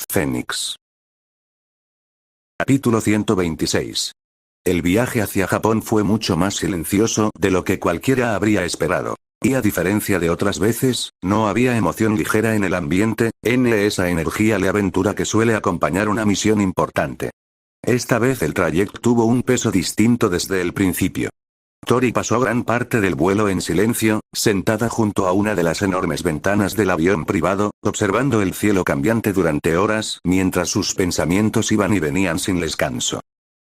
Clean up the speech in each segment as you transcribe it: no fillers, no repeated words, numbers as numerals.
Fénix. Capítulo 126. El viaje hacia Japón fue mucho más silencioso de lo que cualquiera habría esperado. Y a diferencia de otras veces, no había emoción ligera en el ambiente, esa energía de aventura que suele acompañar una misión importante. Esta vez el trayecto tuvo un peso distinto desde el principio. Tori pasó gran parte del vuelo en silencio, sentada junto a una de las enormes ventanas del avión privado, observando el cielo cambiante durante horas, mientras sus pensamientos iban y venían sin descanso.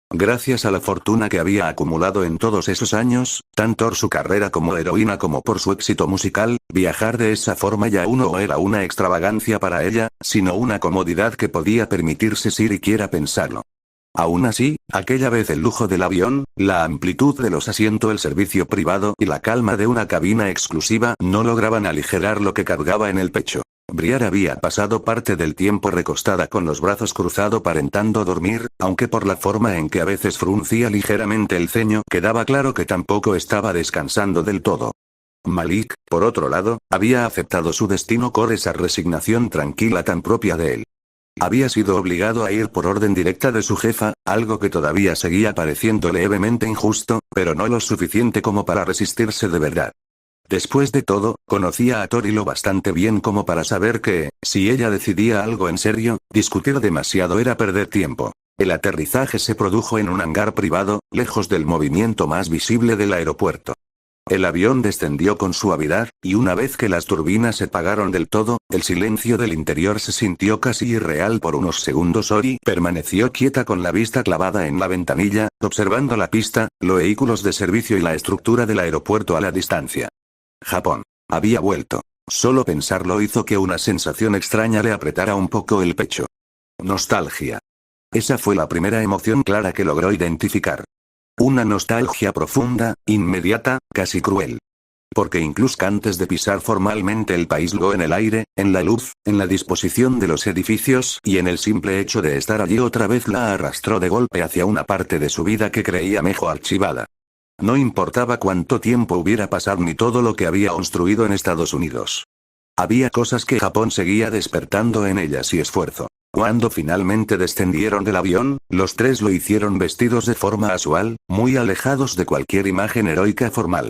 Gracias a la fortuna que había acumulado en todos esos años, tanto por su carrera como heroína como por su éxito musical, viajar de esa forma ya no era una extravagancia para ella, sino una comodidad que podía permitirse siquiera pensarlo. Aún así, aquella vez el lujo del avión, la amplitud de los asientos, el servicio privado y la calma de una cabina exclusiva no lograban aligerar lo que cargaba en el pecho. Briar había pasado parte del tiempo recostada con los brazos cruzados aparentando dormir, aunque por la forma en que a veces fruncía ligeramente el ceño quedaba claro que tampoco estaba descansando del todo. Malik, por otro lado, había aceptado su destino con esa resignación tranquila tan propia de él. Había sido obligado a ir por orden directa de su jefa, algo que todavía seguía pareciendo levemente injusto, pero no lo suficiente como para resistirse de verdad. Después de todo, conocía a Tori lo bastante bien como para saber que, si ella decidía algo en serio, discutir demasiado era perder tiempo. El aterrizaje se produjo en un hangar privado, lejos del movimiento más visible del aeropuerto. El avión descendió con suavidad, y una vez que las turbinas se apagaron del todo, el silencio del interior se sintió casi irreal por unos segundos. Ori permaneció quieta con la vista clavada en la ventanilla, observando la pista, los vehículos de servicio y la estructura del aeropuerto a la distancia. Japón. Había vuelto. Solo pensarlo hizo que una sensación extraña le apretara un poco el pecho. Nostalgia. Esa fue la primera emoción clara que logró identificar. Una nostalgia profunda, inmediata, casi cruel. Porque incluso antes de pisar formalmente el país, lo en el aire, en la luz, en la disposición de los edificios y en el simple hecho de estar allí otra vez la arrastró de golpe hacia una parte de su vida que creía mejor archivada. No importaba cuánto tiempo hubiera pasado ni todo lo que había construido en Estados Unidos. Había cosas que Japón seguía despertando en ellas y esfuerzo. Cuando finalmente descendieron del avión, los tres lo hicieron vestidos de forma casual, muy alejados de cualquier imagen heroica formal.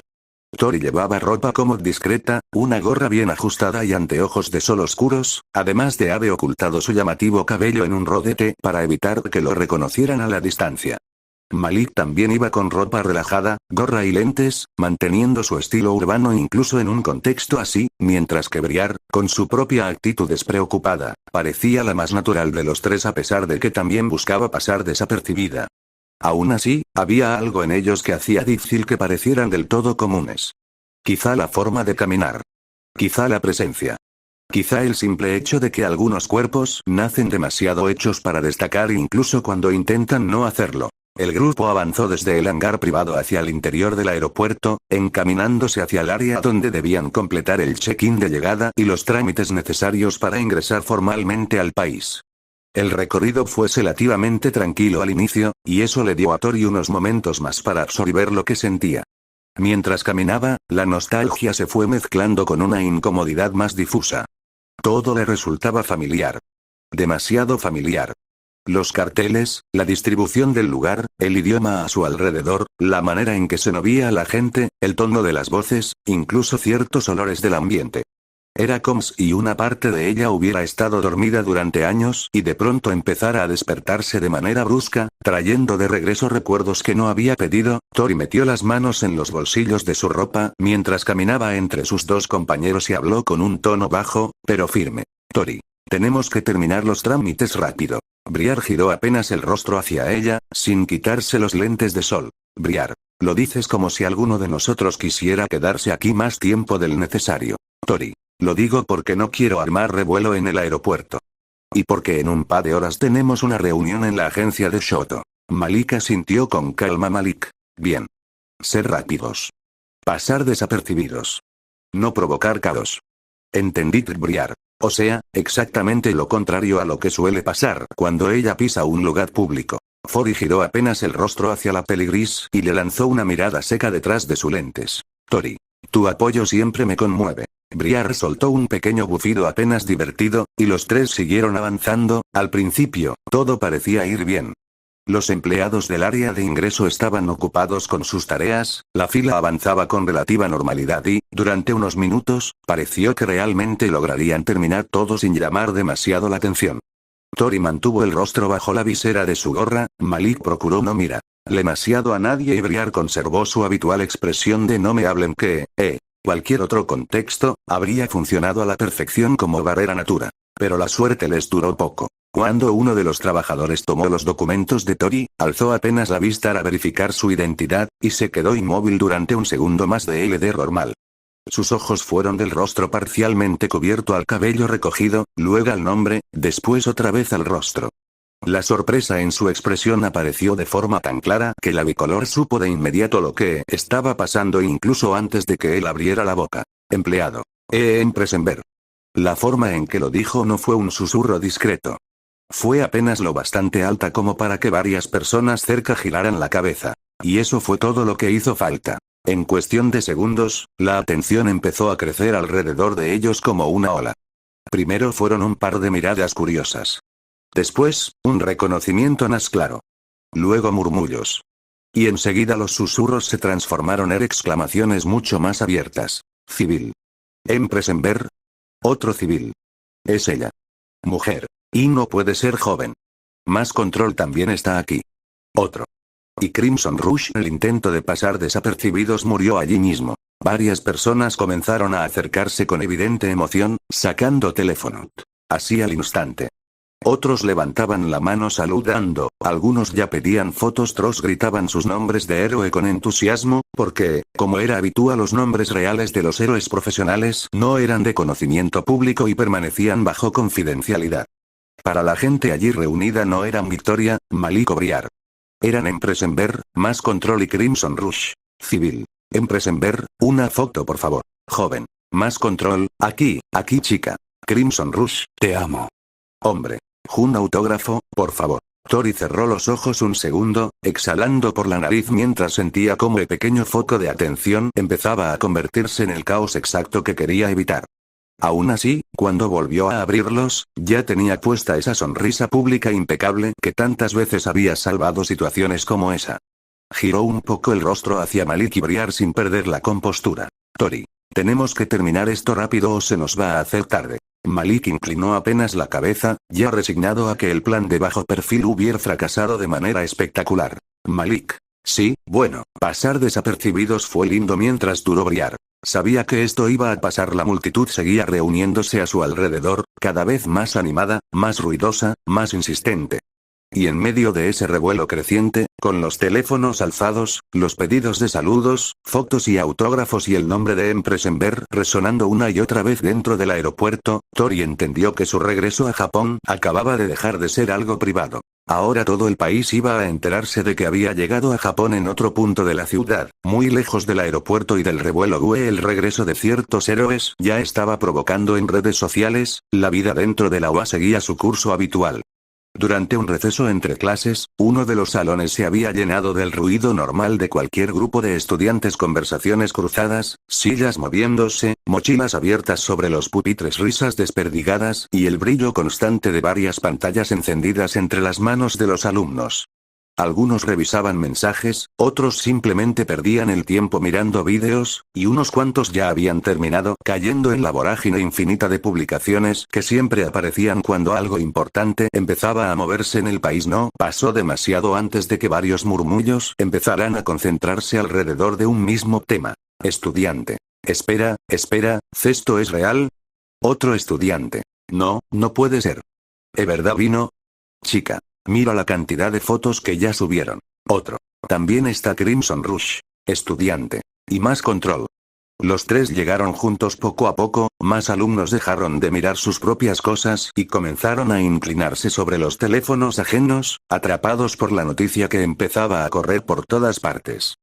Tori llevaba ropa cómoda discreta, una gorra bien ajustada y anteojos de sol oscuros, además de haber ocultado su llamativo cabello en un rodete para evitar que lo reconocieran a la distancia. Malik también iba con ropa relajada, gorra y lentes, manteniendo su estilo urbano incluso en un contexto así, mientras que Briar, con su propia actitud despreocupada, parecía la más natural de los tres a pesar de que también buscaba pasar desapercibida. Aún así, había algo en ellos que hacía difícil que parecieran del todo comunes. Quizá la forma de caminar. Quizá la presencia. Quizá el simple hecho de que algunos cuerpos nacen demasiado hechos para destacar incluso cuando intentan no hacerlo. El grupo avanzó desde el hangar privado hacia el interior del aeropuerto, encaminándose hacia el área donde debían completar el check-in de llegada y los trámites necesarios para ingresar formalmente al país. El recorrido fue relativamente tranquilo al inicio, y eso le dio a Tori unos momentos más para absorber lo que sentía. Mientras caminaba, la nostalgia se fue mezclando con una incomodidad más difusa. Todo le resultaba familiar. Demasiado familiar. Los carteles, la distribución del lugar, el idioma a su alrededor, la manera en que se movía la gente, el tono de las voces, incluso ciertos olores del ambiente. Era como si una parte de ella hubiera estado dormida durante años y de pronto empezara a despertarse de manera brusca, trayendo de regreso recuerdos que no había pedido. Tori metió las manos en los bolsillos de su ropa mientras caminaba entre sus dos compañeros y habló con un tono bajo, pero firme. Tori. Tenemos que terminar los trámites rápido. Briar giró apenas el rostro hacia ella, sin quitarse los lentes de sol. Briar. Lo dices como si alguno de nosotros quisiera quedarse aquí más tiempo del necesario. Tori. Lo digo porque no quiero armar revuelo en el aeropuerto. Y porque en un par de horas tenemos una reunión en la agencia de Shoto. Malik asintió con calma. Malik. Bien. Ser rápidos. Pasar desapercibidos. No provocar caos. Entendí. Briar. O sea, exactamente lo contrario a lo que suele pasar cuando ella pisa un lugar público. Tori giró apenas el rostro hacia la peli gris y le lanzó una mirada seca detrás de sus lentes. Tori. Tu apoyo siempre me conmueve. Briar soltó un pequeño bufido apenas divertido, y los tres siguieron avanzando. Al principio, todo parecía ir bien. Los empleados del área de ingreso estaban ocupados con sus tareas, la fila avanzaba con relativa normalidad y, durante unos minutos, pareció que realmente lograrían terminar todo sin llamar demasiado la atención. Tori mantuvo el rostro bajo la visera de su gorra, Malik procuró no mirar demasiado a nadie y Briar conservó su habitual expresión de no me hablen que, cualquier otro contexto, habría funcionado a la perfección como barrera natura. Pero la suerte les duró poco. Cuando uno de los trabajadores tomó los documentos de Tori, alzó apenas la vista para verificar su identidad, y se quedó inmóvil durante un segundo más de LD normal. Sus ojos fueron del rostro parcialmente cubierto al cabello recogido, luego al nombre, después otra vez al rostro. La sorpresa en su expresión apareció de forma tan clara que la bicolor supo de inmediato lo que estaba pasando incluso antes de que él abriera la boca. Empleado. Presenber. La forma en que lo dijo no fue un susurro discreto. Fue apenas lo bastante alta como para que varias personas cerca giraran la cabeza. Y eso fue todo lo que hizo falta. En cuestión de segundos, la atención empezó a crecer alrededor de ellos como una ola. Primero fueron un par de miradas curiosas. Después, un reconocimiento más claro. Luego murmullos. Y enseguida los susurros se transformaron en exclamaciones mucho más abiertas. Civil. Presenber. Otro civil. Es ella. Mujer. Y no puede ser joven. Más control también está aquí. Otro. Y Crimson Rush, el intento de pasar desapercibidos murió allí mismo. Varias personas comenzaron a acercarse con evidente emoción, sacando teléfono. Así al instante. Otros levantaban la mano saludando, algunos ya pedían fotos, otros gritaban sus nombres de héroe con entusiasmo, porque, como era habitual, los nombres reales de los héroes profesionales no eran de conocimiento público y permanecían bajo confidencialidad. Para la gente allí reunida no eran Victoria, Malik o Briar. Eran Presenber, Más Control y Crimson Rush. Civil. Presenber, una foto por favor. Joven. Más Control, aquí chica. Crimson Rush, te amo. Hombre. Un autógrafo, por favor. Tori cerró los ojos un segundo, exhalando por la nariz mientras sentía cómo el pequeño foco de atención empezaba a convertirse en el caos exacto que quería evitar. Aún así, cuando volvió a abrirlos, ya tenía puesta esa sonrisa pública impecable que tantas veces había salvado situaciones como esa. Giró un poco el rostro hacia Malik y Briar sin perder la compostura. Tori. Tenemos que terminar esto rápido o se nos va a hacer tarde. Malik inclinó apenas la cabeza, ya resignado a que el plan de bajo perfil hubiera fracasado de manera espectacular. Malik. Sí, bueno, pasar desapercibidos fue lindo mientras duró Briar. Sabía que esto iba a pasar. La multitud seguía reuniéndose a su alrededor, cada vez más animada, más ruidosa, más insistente. Y en medio de ese revuelo creciente, con los teléfonos alzados, los pedidos de saludos, fotos y autógrafos y el nombre de Presenber resonando una y otra vez dentro del aeropuerto, Tori entendió que su regreso a Japón acababa de dejar de ser algo privado. Ahora todo el país iba a enterarse de que había llegado a Japón en otro punto de la ciudad, muy lejos del aeropuerto y del revuelo. El regreso de ciertos héroes ya estaba provocando en redes sociales, la vida dentro de la UA seguía su curso habitual. Durante un receso entre clases, uno de los salones se había llenado del ruido normal de cualquier grupo de estudiantes, conversaciones cruzadas, sillas moviéndose, mochilas abiertas sobre los pupitres, risas desperdigadas y el brillo constante de varias pantallas encendidas entre las manos de los alumnos. Algunos revisaban mensajes, otros simplemente perdían el tiempo mirando vídeos, y unos cuantos ya habían terminado cayendo en la vorágine infinita de publicaciones que siempre aparecían cuando algo importante empezaba a moverse en el país. No pasó demasiado antes de que varios murmullos empezaran a concentrarse alrededor de un mismo tema. Estudiante. Espera, ¿esto es real? Otro estudiante. No, no puede ser. ¿De verdad vino? Chica. Mira la cantidad de fotos que ya subieron. Otro. También está Crimson Rush. Estudiante. Y Más Control. Los tres llegaron juntos poco a poco, más alumnos dejaron de mirar sus propias cosas y comenzaron a inclinarse sobre los teléfonos ajenos, atrapados por la noticia que empezaba a correr por todas partes.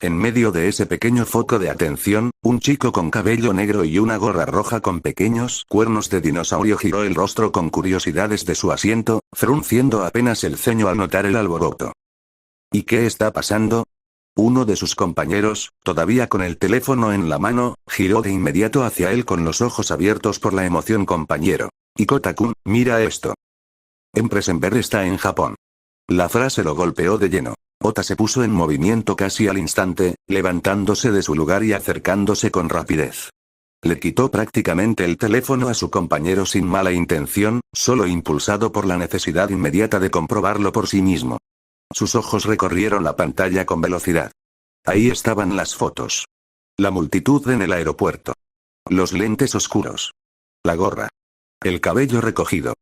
En medio de ese pequeño foco de atención, un chico con cabello negro y una gorra roja con pequeños cuernos de dinosaurio giró el rostro con curiosidad desde su asiento, frunciendo apenas el ceño al notar el alboroto. ¿Y qué está pasando? Uno de sus compañeros, todavía con el teléfono en la mano, giró de inmediato hacia él con los ojos abiertos por la emoción. Compañero. Y Kota-kun, mira esto. Empresenber está en Japón. La frase lo golpeó de lleno. Ota se puso en movimiento casi al instante, levantándose de su lugar y acercándose con rapidez. Le quitó prácticamente el teléfono a su compañero sin mala intención, solo impulsado por la necesidad inmediata de comprobarlo por sí mismo. Sus ojos recorrieron la pantalla con velocidad. Ahí estaban las fotos. La multitud en el aeropuerto. Los lentes oscuros. La gorra. El cabello recogido.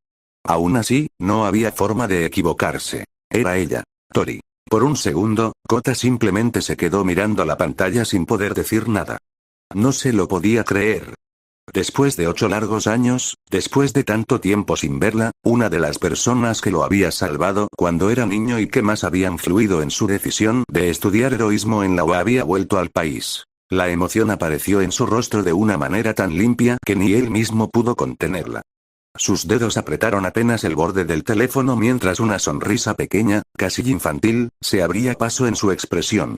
Aún así, no había forma de equivocarse. Era ella, Tori. Por un segundo, Kota simplemente se quedó mirando la pantalla sin poder decir nada. No se lo podía creer. Después de 8 largos años, después de tanto tiempo sin verla, una de las personas que lo había salvado cuando era niño y que más había influido en su decisión de estudiar heroísmo en la UA había vuelto al país. La emoción apareció en su rostro de una manera tan limpia que ni él mismo pudo contenerla. Sus dedos apretaron apenas el borde del teléfono mientras una sonrisa pequeña, casi infantil, se abría paso en su expresión.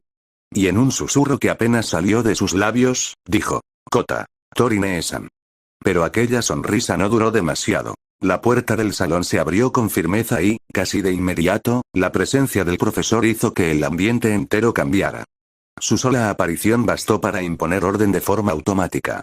Y en un susurro que apenas salió de sus labios, dijo: Kota. Tori Nee-san. Pero aquella sonrisa no duró demasiado. La puerta del salón se abrió con firmeza y, casi de inmediato, la presencia del profesor hizo que el ambiente entero cambiara. Su sola aparición bastó para imponer orden de forma automática.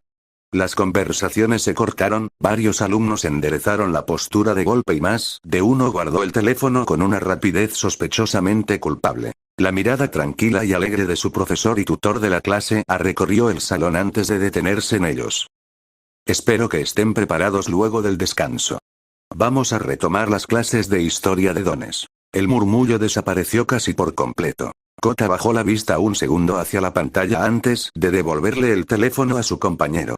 Las conversaciones se cortaron, varios alumnos enderezaron la postura de golpe y más de uno guardó el teléfono con una rapidez sospechosamente culpable. La mirada tranquila y alegre de su profesor y tutor de la clase recorrió el salón antes de detenerse en ellos. Espero que estén preparados luego del descanso. Vamos a retomar las clases de historia de dones. El murmullo desapareció casi por completo. Kota bajó la vista un segundo hacia la pantalla antes de devolverle el teléfono a su compañero.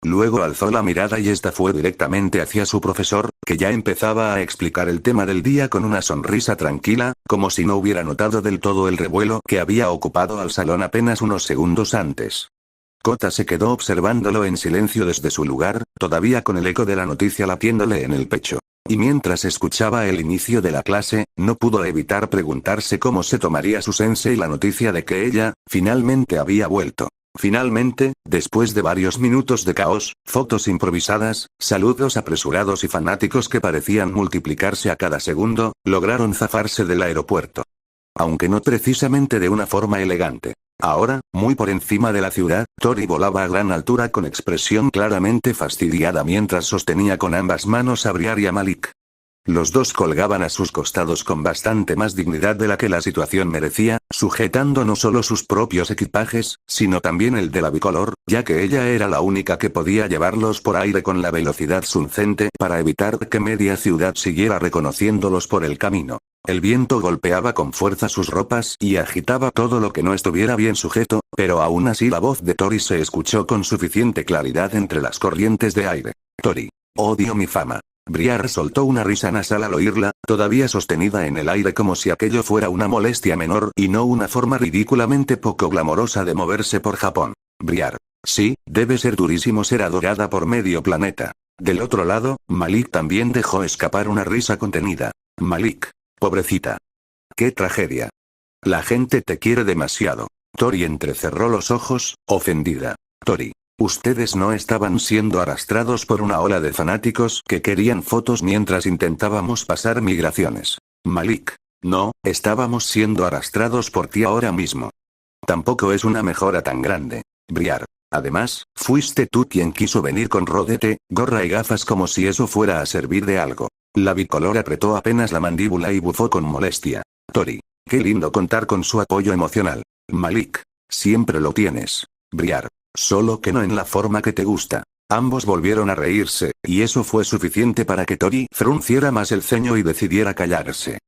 Luego alzó la mirada y esta fue directamente hacia su profesor, que ya empezaba a explicar el tema del día con una sonrisa tranquila, como si no hubiera notado del todo el revuelo que había ocupado al salón apenas unos segundos antes. Kota se quedó observándolo en silencio desde su lugar, todavía con el eco de la noticia latiéndole en el pecho. Y mientras escuchaba el inicio de la clase, no pudo evitar preguntarse cómo se tomaría su sensei la noticia de que ella, finalmente había vuelto. Finalmente, después de varios minutos de caos, fotos improvisadas, saludos apresurados y fanáticos que parecían multiplicarse a cada segundo, lograron zafarse del aeropuerto. Aunque no precisamente de una forma elegante. Ahora, muy por encima de la ciudad, Tori volaba a gran altura con expresión claramente fastidiada mientras sostenía con ambas manos a Briar y a Malik. Los dos colgaban a sus costados con bastante más dignidad de la que la situación merecía, sujetando no solo sus propios equipajes, sino también el de la bicolor, ya que ella era la única que podía llevarlos por aire con la velocidad suficiente para evitar que media ciudad siguiera reconociéndolos por el camino. El viento golpeaba con fuerza sus ropas y agitaba todo lo que no estuviera bien sujeto, pero aún así la voz de Tori se escuchó con suficiente claridad entre las corrientes de aire. Tori. Odio mi fama. Briar soltó una risa nasal al oírla, todavía sostenida en el aire como si aquello fuera una molestia menor y no una forma ridículamente poco glamorosa de moverse por Japón. Briar. Sí, debe ser durísimo ser adorada por medio planeta. Del otro lado, Malik también dejó escapar una risa contenida. Malik. Pobrecita. ¡Qué tragedia! La gente te quiere demasiado. Tori entrecerró los ojos, ofendida. Tori. Ustedes no estaban siendo arrastrados por una ola de fanáticos que querían fotos mientras intentábamos pasar migraciones. Malik. No, estábamos siendo arrastrados por ti ahora mismo. Tampoco es una mejora tan grande. Briar. Además, fuiste tú quien quiso venir con rodete, gorra y gafas como si eso fuera a servir de algo. La bicolor apretó apenas la mandíbula y bufó con molestia. Tori. Qué lindo contar con su apoyo emocional. Malik. Siempre lo tienes. Briar. Solo que no en la forma que te gusta. Ambos volvieron a reírse, y eso fue suficiente para que Tori frunciera más el ceño y decidiera callarse.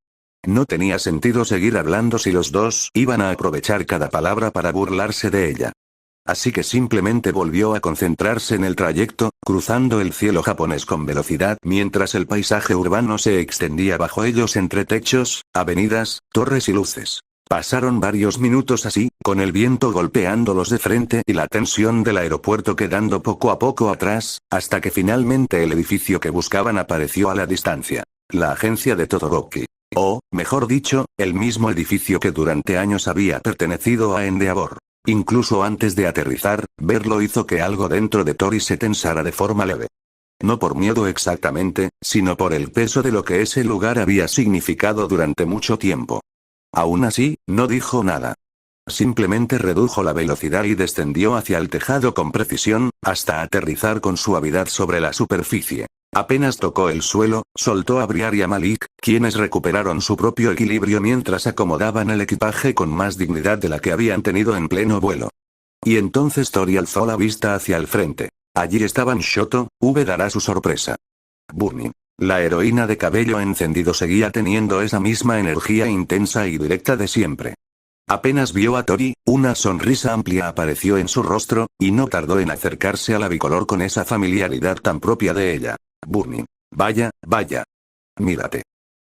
No tenía sentido seguir hablando si los dos iban a aprovechar cada palabra para burlarse de ella. Así que simplemente volvió a concentrarse en el trayecto, cruzando el cielo japonés con velocidad mientras el paisaje urbano se extendía bajo ellos entre techos, avenidas, torres y luces. Pasaron varios minutos así, con el viento golpeándolos de frente y la tensión del aeropuerto quedando poco a poco atrás, hasta que finalmente el edificio que buscaban apareció a la distancia. La agencia de Todoroki. O, mejor dicho, el mismo edificio que durante años había pertenecido a Endeavor. Incluso antes de aterrizar, verlo hizo que algo dentro de Tori se tensara de forma leve. No por miedo exactamente, sino por el peso de lo que ese lugar había significado durante mucho tiempo. Aún así, no dijo nada. Simplemente redujo la velocidad y descendió hacia el tejado con precisión, hasta aterrizar con suavidad sobre la superficie. Apenas tocó el suelo, soltó a Briar y a Malik, quienes recuperaron su propio equilibrio mientras acomodaban el equipaje con más dignidad de la que habían tenido en pleno vuelo. Y entonces Tori alzó la vista hacia el frente. Allí estaban Shoto, dará su sorpresa. Burning. La heroína de cabello encendido seguía teniendo esa misma energía intensa y directa de siempre. Apenas vio a Tori, una sonrisa amplia apareció en su rostro, y no tardó en acercarse a la bicolor con esa familiaridad tan propia de ella. Burning. Vaya, vaya. Mírate.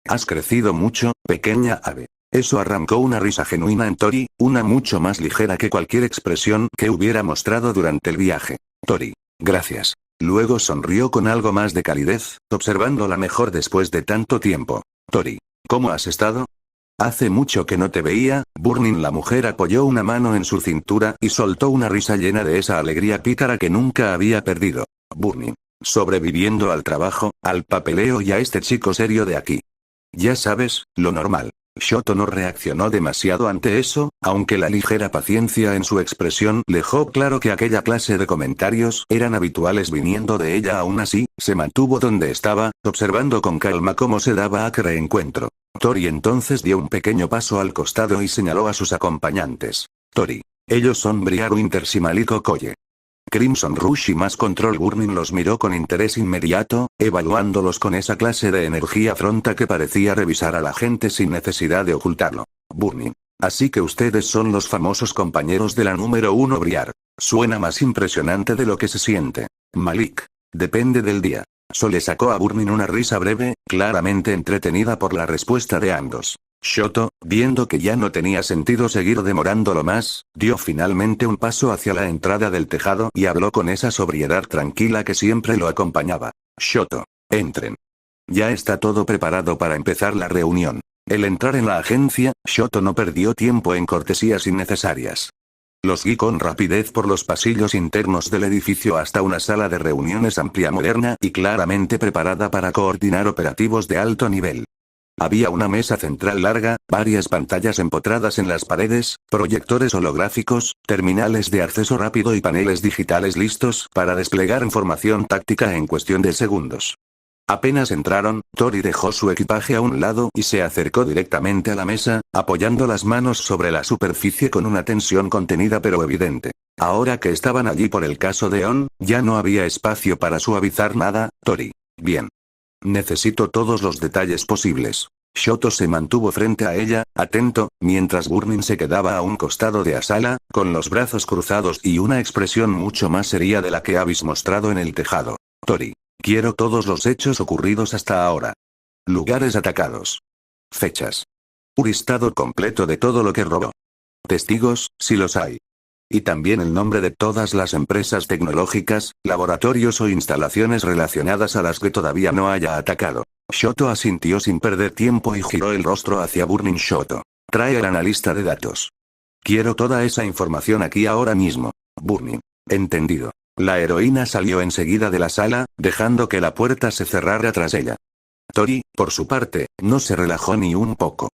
Has crecido mucho, pequeña ave. Eso arrancó una risa genuina en Tori, una mucho más ligera que cualquier expresión que hubiera mostrado durante el viaje. Tori. Gracias. Luego sonrió con algo más de calidez, observándola mejor después de tanto tiempo. Tori. ¿Cómo has estado? Hace mucho que no te veía, Burning. La mujer apoyó una mano en su cintura y soltó una risa llena de esa alegría pícara que nunca había perdido. Burning. Sobreviviendo al trabajo, al papeleo y a este chico serio de aquí. Ya sabes, lo normal. Shoto no reaccionó demasiado ante eso, aunque la ligera paciencia en su expresión dejó claro que aquella clase de comentarios eran habituales viniendo de ella. Aún así, se mantuvo donde estaba, observando con calma cómo se daba aquel reencuentro. Tori entonces dio un pequeño paso al costado y señaló a sus acompañantes. Tori. Ellos son Briar Winters y Malik Okoye. Crimson Rush y más Control. Burning los miró con interés inmediato, evaluándolos con esa clase de energía fronta que parecía revisar a la gente sin necesidad de ocultarlo. Burning. Así que ustedes son los famosos compañeros de la número 1 Briar. Suena más impresionante de lo que se siente. Malik. Depende del día. Solo sacó a Burning una risa breve, claramente entretenida por la respuesta de ambos. Shoto, viendo que ya no tenía sentido seguir demorándolo más, dio finalmente un paso hacia la entrada del tejado y habló con esa sobriedad tranquila que siempre lo acompañaba. Shoto. Entren. Ya está todo preparado para empezar la reunión. Al entrar en la agencia, Shoto no perdió tiempo en cortesías innecesarias. Los guió con rapidez por los pasillos internos del edificio hasta una sala de reuniones amplia, moderna y claramente preparada para coordinar operativos de alto nivel. Había una mesa central larga, varias pantallas empotradas en las paredes, proyectores holográficos, terminales de acceso rápido y paneles digitales listos para desplegar información táctica en cuestión de segundos. Apenas entraron, Tori dejó su equipaje a un lado y se acercó directamente a la mesa, apoyando las manos sobre la superficie con una tensión contenida pero evidente. Ahora que estaban allí por el caso de On, ya no había espacio para suavizar nada. Tori. Bien. Necesito todos los detalles posibles. Shoto se mantuvo frente a ella, atento, mientras Burning se quedaba a un costado de Asala, con los brazos cruzados y una expresión mucho más seria de la que habéis mostrado en el tejado. Tori. Quiero todos los hechos ocurridos hasta ahora. Lugares atacados. Fechas. Un listado completo de todo lo que robó. Testigos, si los hay. Y también el nombre de todas las empresas tecnológicas, laboratorios o instalaciones relacionadas a las que todavía no haya atacado. Shoto asintió sin perder tiempo y giró el rostro hacia Burning. Shoto. Trae el analista de datos. Quiero toda esa información aquí ahora mismo. Burning. Entendido. La heroína salió enseguida de la sala, dejando que la puerta se cerrara tras ella. Tori, por su parte, no se relajó ni un poco.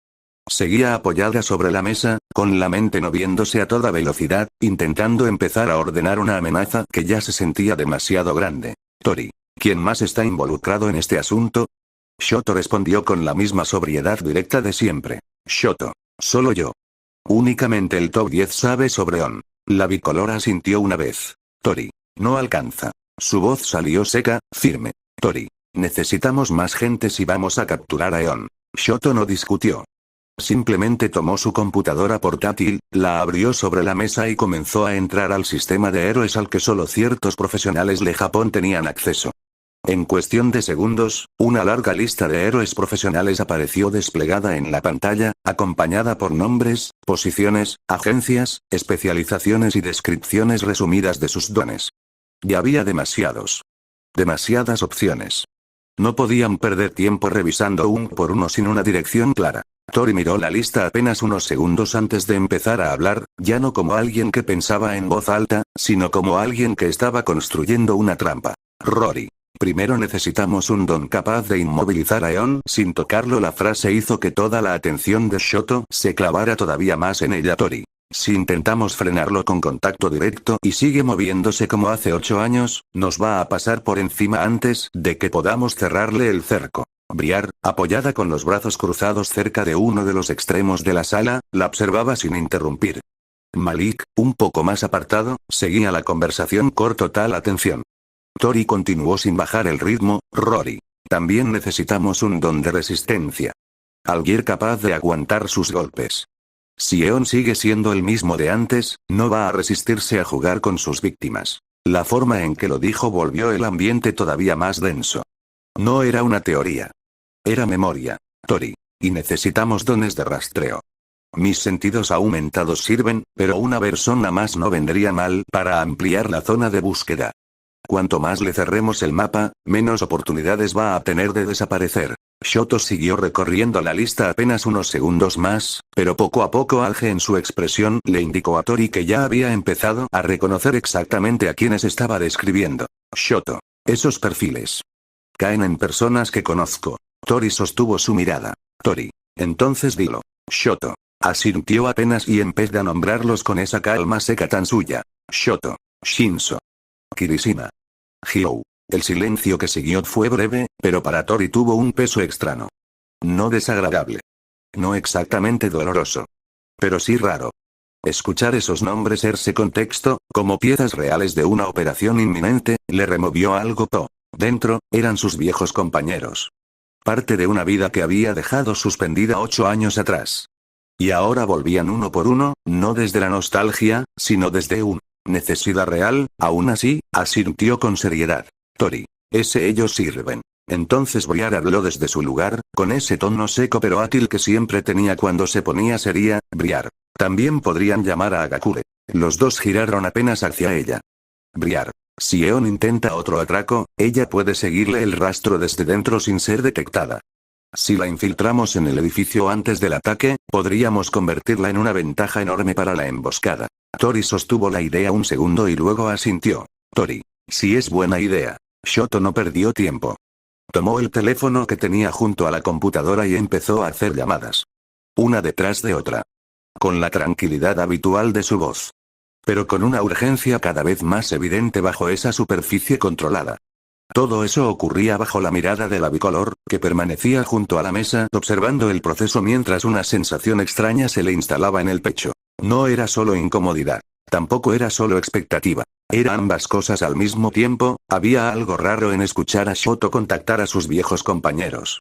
Seguía apoyada sobre la mesa, con la mente moviéndose a toda velocidad, intentando empezar a ordenar una amenaza que ya se sentía demasiado grande. Tori. ¿Quién más está involucrado en este asunto? Shoto respondió con la misma sobriedad directa de siempre. Shoto. Solo yo. Únicamente el top 10 sabe sobre On. La bicolor asintió una vez. Tori. No alcanza. Su voz salió seca, firme. Tori. Necesitamos más gente si vamos a capturar a On. Shoto no discutió. Simplemente tomó su computadora portátil, la abrió sobre la mesa y comenzó a entrar al sistema de héroes al que solo ciertos profesionales de Japón tenían acceso. En cuestión de segundos, una larga lista de héroes profesionales apareció desplegada en la pantalla, acompañada por nombres, posiciones, agencias, especializaciones y descripciones resumidas de sus dones. Y había demasiados. Demasiadas opciones. No podían perder tiempo revisando uno por uno sin una dirección clara. Tori miró la lista apenas unos segundos antes de empezar a hablar, ya no como alguien que pensaba en voz alta, sino como alguien que estaba construyendo una trampa. Rory. Primero necesitamos un don capaz de inmovilizar a Eon sin tocarlo. La frase hizo que toda la atención de Shoto se clavara todavía más en ella. Tori. Si intentamos frenarlo con contacto directo y sigue moviéndose como hace 8 años, nos va a pasar por encima antes de que podamos cerrarle el cerco. Briar, apoyada con los brazos cruzados cerca de uno de los extremos de la sala, la observaba sin interrumpir. Malik, un poco más apartado, seguía la conversación con total atención. Tori continuó sin bajar el ritmo. Rory. También necesitamos un don de resistencia. Alguien capaz de aguantar sus golpes. Si Eon sigue siendo el mismo de antes, no va a resistirse a jugar con sus víctimas. La forma en que lo dijo volvió el ambiente todavía más denso. No era una teoría. Era memoria, Tori. Y necesitamos dones de rastreo. Mis sentidos aumentados sirven, pero una persona más no vendría mal para ampliar la zona de búsqueda. Cuanto más le cerremos el mapa, menos oportunidades va a tener de desaparecer. Shoto siguió recorriendo la lista apenas unos segundos más, pero poco a poco algo en su expresión le indicó a Tori que ya había empezado a reconocer exactamente a quienes estaba describiendo. Shoto. Esos perfiles. Caen en personas que conozco. Tori sostuvo su mirada. Tori. Entonces dilo. Shoto. Asintió apenas y empezó a nombrarlos con esa calma seca tan suya. Shoto. Shinso. Kirishima. Hyou. El silencio que siguió fue breve, pero para Tori tuvo un peso extraño. No desagradable. No exactamente doloroso. Pero sí raro. Escuchar esos nombres erse contexto, como piezas reales de una operación inminente, le removió algo dentro, eran sus viejos compañeros. Parte de una vida que había dejado suspendida 8 años atrás. Y ahora volvían uno por uno, no desde la nostalgia, sino desde una necesidad real. Aún así, asintió con seriedad. Tori. Ellos sirven. Entonces Briar habló desde su lugar, con ese tono seco pero átil que siempre tenía cuando se ponía seria. Briar. También podrían llamar a Agakure. Los dos giraron apenas hacia ella. Briar. Si Eon intenta otro atraco, ella puede seguirle el rastro desde dentro sin ser detectada. Si la infiltramos en el edificio antes del ataque, podríamos convertirla en una ventaja enorme para la emboscada. Tori sostuvo la idea un segundo y luego asintió. Tori. Si es buena idea. Shoto no perdió tiempo. Tomó el teléfono que tenía junto a la computadora y empezó a hacer llamadas. Una detrás de otra. Con la tranquilidad habitual de su voz. Pero con una urgencia cada vez más evidente bajo esa superficie controlada. Todo eso ocurría bajo la mirada de la bicolor, que permanecía junto a la mesa observando el proceso mientras una sensación extraña se le instalaba en el pecho. No era solo incomodidad. Tampoco era solo expectativa. Era ambas cosas al mismo tiempo. Había algo raro en escuchar a Shoto contactar a sus viejos compañeros.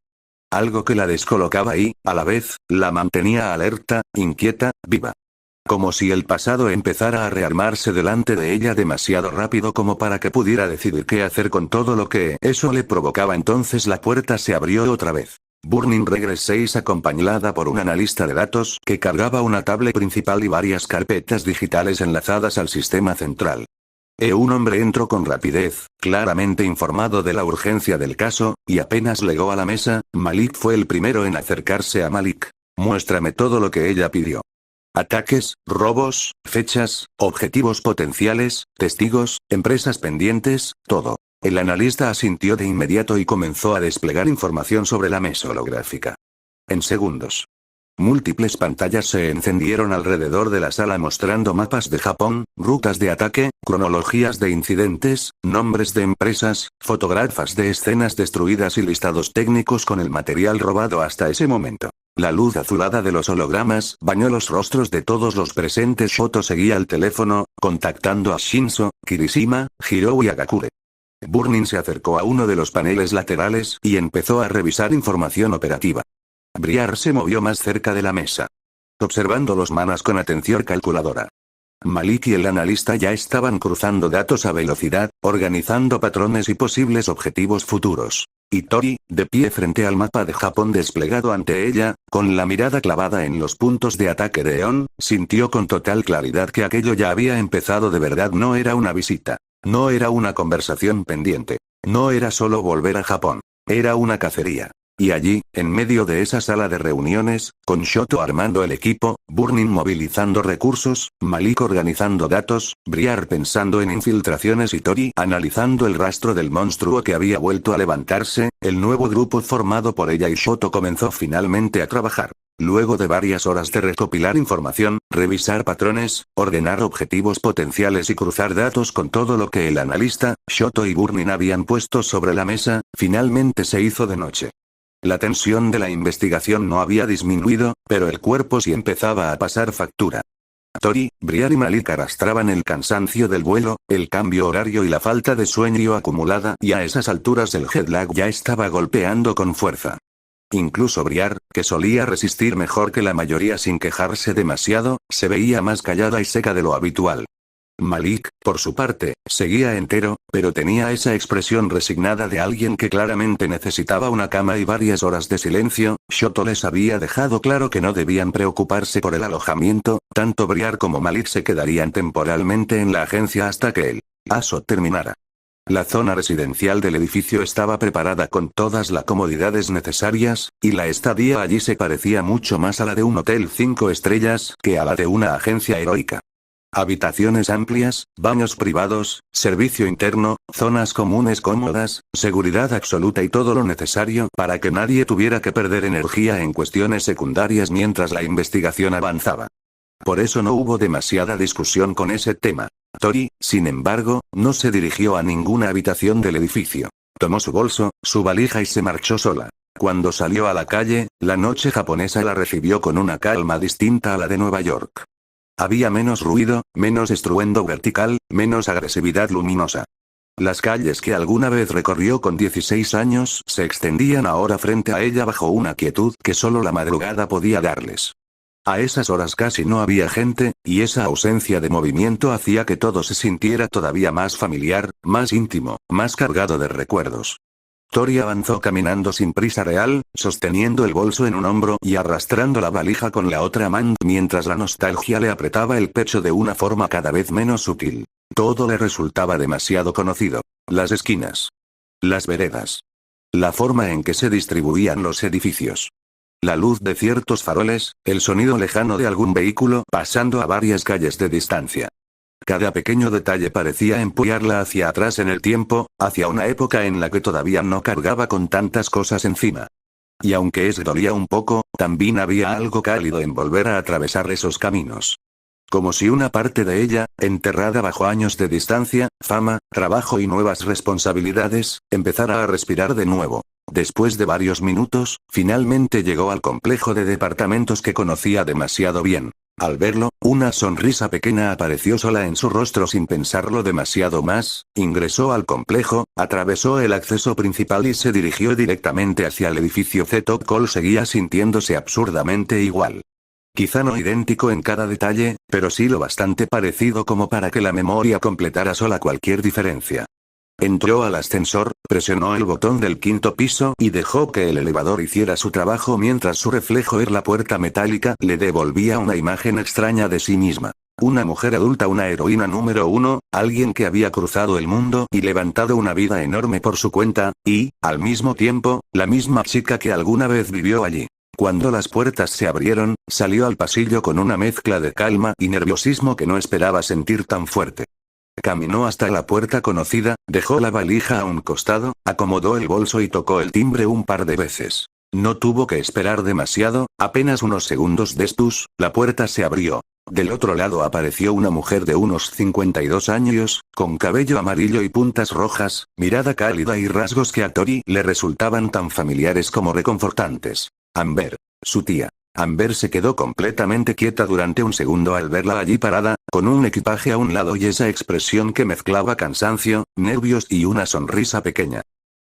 Algo que la descolocaba y, a la vez, la mantenía alerta, inquieta, viva. Como si el pasado empezara a rearmarse delante de ella demasiado rápido como para que pudiera decidir qué hacer con todo lo que eso le provocaba. Entonces la puerta se abrió otra vez. Burning Regress 6 acompañada por un analista de datos que cargaba una tablet principal y varias carpetas digitales enlazadas al sistema central. Un hombre entró con rapidez, claramente informado de la urgencia del caso, y apenas llegó a la mesa. Malik fue el primero en acercarse a Malik. Muéstrame todo lo que ella pidió. Ataques, robos, fechas, objetivos potenciales, testigos, empresas pendientes, todo. El analista asintió de inmediato y comenzó a desplegar información sobre la mesa holográfica. En segundos. Múltiples pantallas se encendieron alrededor de la sala mostrando mapas de Japón, rutas de ataque, cronologías de incidentes, nombres de empresas, fotografías de escenas destruidas y listados técnicos con el material robado hasta ese momento. La luz azulada de los hologramas bañó los rostros de todos los presentes. Shoto seguía el teléfono, contactando a Shinso, Kirishima, Hyou y Agakure. Burning se acercó a uno de los paneles laterales y empezó a revisar información operativa. Briar se movió más cerca de la mesa, observando los manas con atención calculadora. Malik y el analista ya estaban cruzando datos a velocidad, organizando patrones y posibles objetivos futuros. Y Tori, de pie frente al mapa de Japón desplegado ante ella, con la mirada clavada en los puntos de ataque de Eon, sintió con total claridad que aquello ya había empezado de verdad. No era una visita. No era una conversación pendiente. No era solo volver a Japón. Era una cacería. Y allí, en medio de esa sala de reuniones, con Shoto armando el equipo, Burning movilizando recursos, Malik organizando datos, Briar pensando en infiltraciones y Tori analizando el rastro del monstruo que había vuelto a levantarse, el nuevo grupo formado por ella y Shoto comenzó finalmente a trabajar. Luego de varias horas de recopilar información, revisar patrones, ordenar objetivos potenciales y cruzar datos con todo lo que el analista, Shoto y Burning habían puesto sobre la mesa, finalmente se hizo de noche. La tensión de la investigación no había disminuido, pero el cuerpo sí empezaba a pasar factura. Tori, Briar y Malik arrastraban el cansancio del vuelo, el cambio horario y la falta de sueño acumulada, y a esas alturas el jet lag ya estaba golpeando con fuerza. Incluso Briar, que solía resistir mejor que la mayoría sin quejarse demasiado, se veía más callada y seca de lo habitual. Malik, por su parte, seguía entero, pero tenía esa expresión resignada de alguien que claramente necesitaba una cama y varias horas de silencio. Shoto les había dejado claro que no debían preocuparse por el alojamiento, tanto Briar como Malik se quedarían temporalmente en la agencia hasta que el ASO terminara. La zona residencial del edificio estaba preparada con todas las comodidades necesarias, y la estadía allí se parecía mucho más a la de un hotel 5 estrellas que a la de una agencia heroica. Habitaciones amplias, baños privados, servicio interno, zonas comunes cómodas, seguridad absoluta y todo lo necesario para que nadie tuviera que perder energía en cuestiones secundarias mientras la investigación avanzaba. Por eso no hubo demasiada discusión con ese tema. Tori, sin embargo, no se dirigió a ninguna habitación del edificio. Tomó su bolso, su valija y se marchó sola. Cuando salió a la calle, la noche japonesa la recibió con una calma distinta a la de Nueva York. Había menos ruido, menos estruendo vertical, menos agresividad luminosa. Las calles que alguna vez recorrió con 16 años se extendían ahora frente a ella bajo una quietud que solo la madrugada podía darles. A esas horas casi no había gente, y esa ausencia de movimiento hacía que todo se sintiera todavía más familiar, más íntimo, más cargado de recuerdos. Tori avanzó caminando sin prisa real, sosteniendo el bolso en un hombro y arrastrando la valija con la otra mano mientras la nostalgia le apretaba el pecho de una forma cada vez menos sutil. Todo le resultaba demasiado conocido. Las esquinas. Las veredas. La forma en que se distribuían los edificios. La luz de ciertos faroles, el sonido lejano de algún vehículo pasando a varias calles de distancia. Cada pequeño detalle parecía empujarla hacia atrás en el tiempo, hacia una época en la que todavía no cargaba con tantas cosas encima. Y aunque eso dolía un poco, también había algo cálido en volver a atravesar esos caminos. Como si una parte de ella, enterrada bajo años de distancia, fama, trabajo y nuevas responsabilidades, empezara a respirar de nuevo. Después de varios minutos, finalmente llegó al complejo de departamentos que conocía demasiado bien. Al verlo, una sonrisa pequeña apareció sola en su rostro sin pensarlo demasiado más, ingresó al complejo, atravesó el acceso principal y se dirigió directamente hacia el edificio Z. Cole seguía sintiéndose absurdamente igual. Quizá no idéntico en cada detalle, pero sí lo bastante parecido como para que la memoria completara sola cualquier diferencia. Entró al ascensor, presionó el botón del 5.º piso y dejó que el elevador hiciera su trabajo mientras su reflejo en la puerta metálica le devolvía una imagen extraña de sí misma. Una mujer adulta, una heroína número 1, alguien que había cruzado el mundo y levantado una vida enorme por su cuenta, y, al mismo tiempo, la misma chica que alguna vez vivió allí. Cuando las puertas se abrieron, salió al pasillo con una mezcla de calma y nerviosismo que no esperaba sentir tan fuerte. Caminó hasta la puerta conocida, dejó la valija a un costado, acomodó el bolso y tocó el timbre un par de veces. No tuvo que esperar demasiado, apenas unos segundos después, la puerta se abrió. Del otro lado apareció una mujer de unos 52 años, con cabello amarillo y puntas rojas, mirada cálida y rasgos que a Tori le resultaban tan familiares como reconfortantes. Amber. Su tía. Amber se quedó completamente quieta durante un segundo al verla allí parada, con un equipaje a un lado y esa expresión que mezclaba cansancio, nervios y una sonrisa pequeña.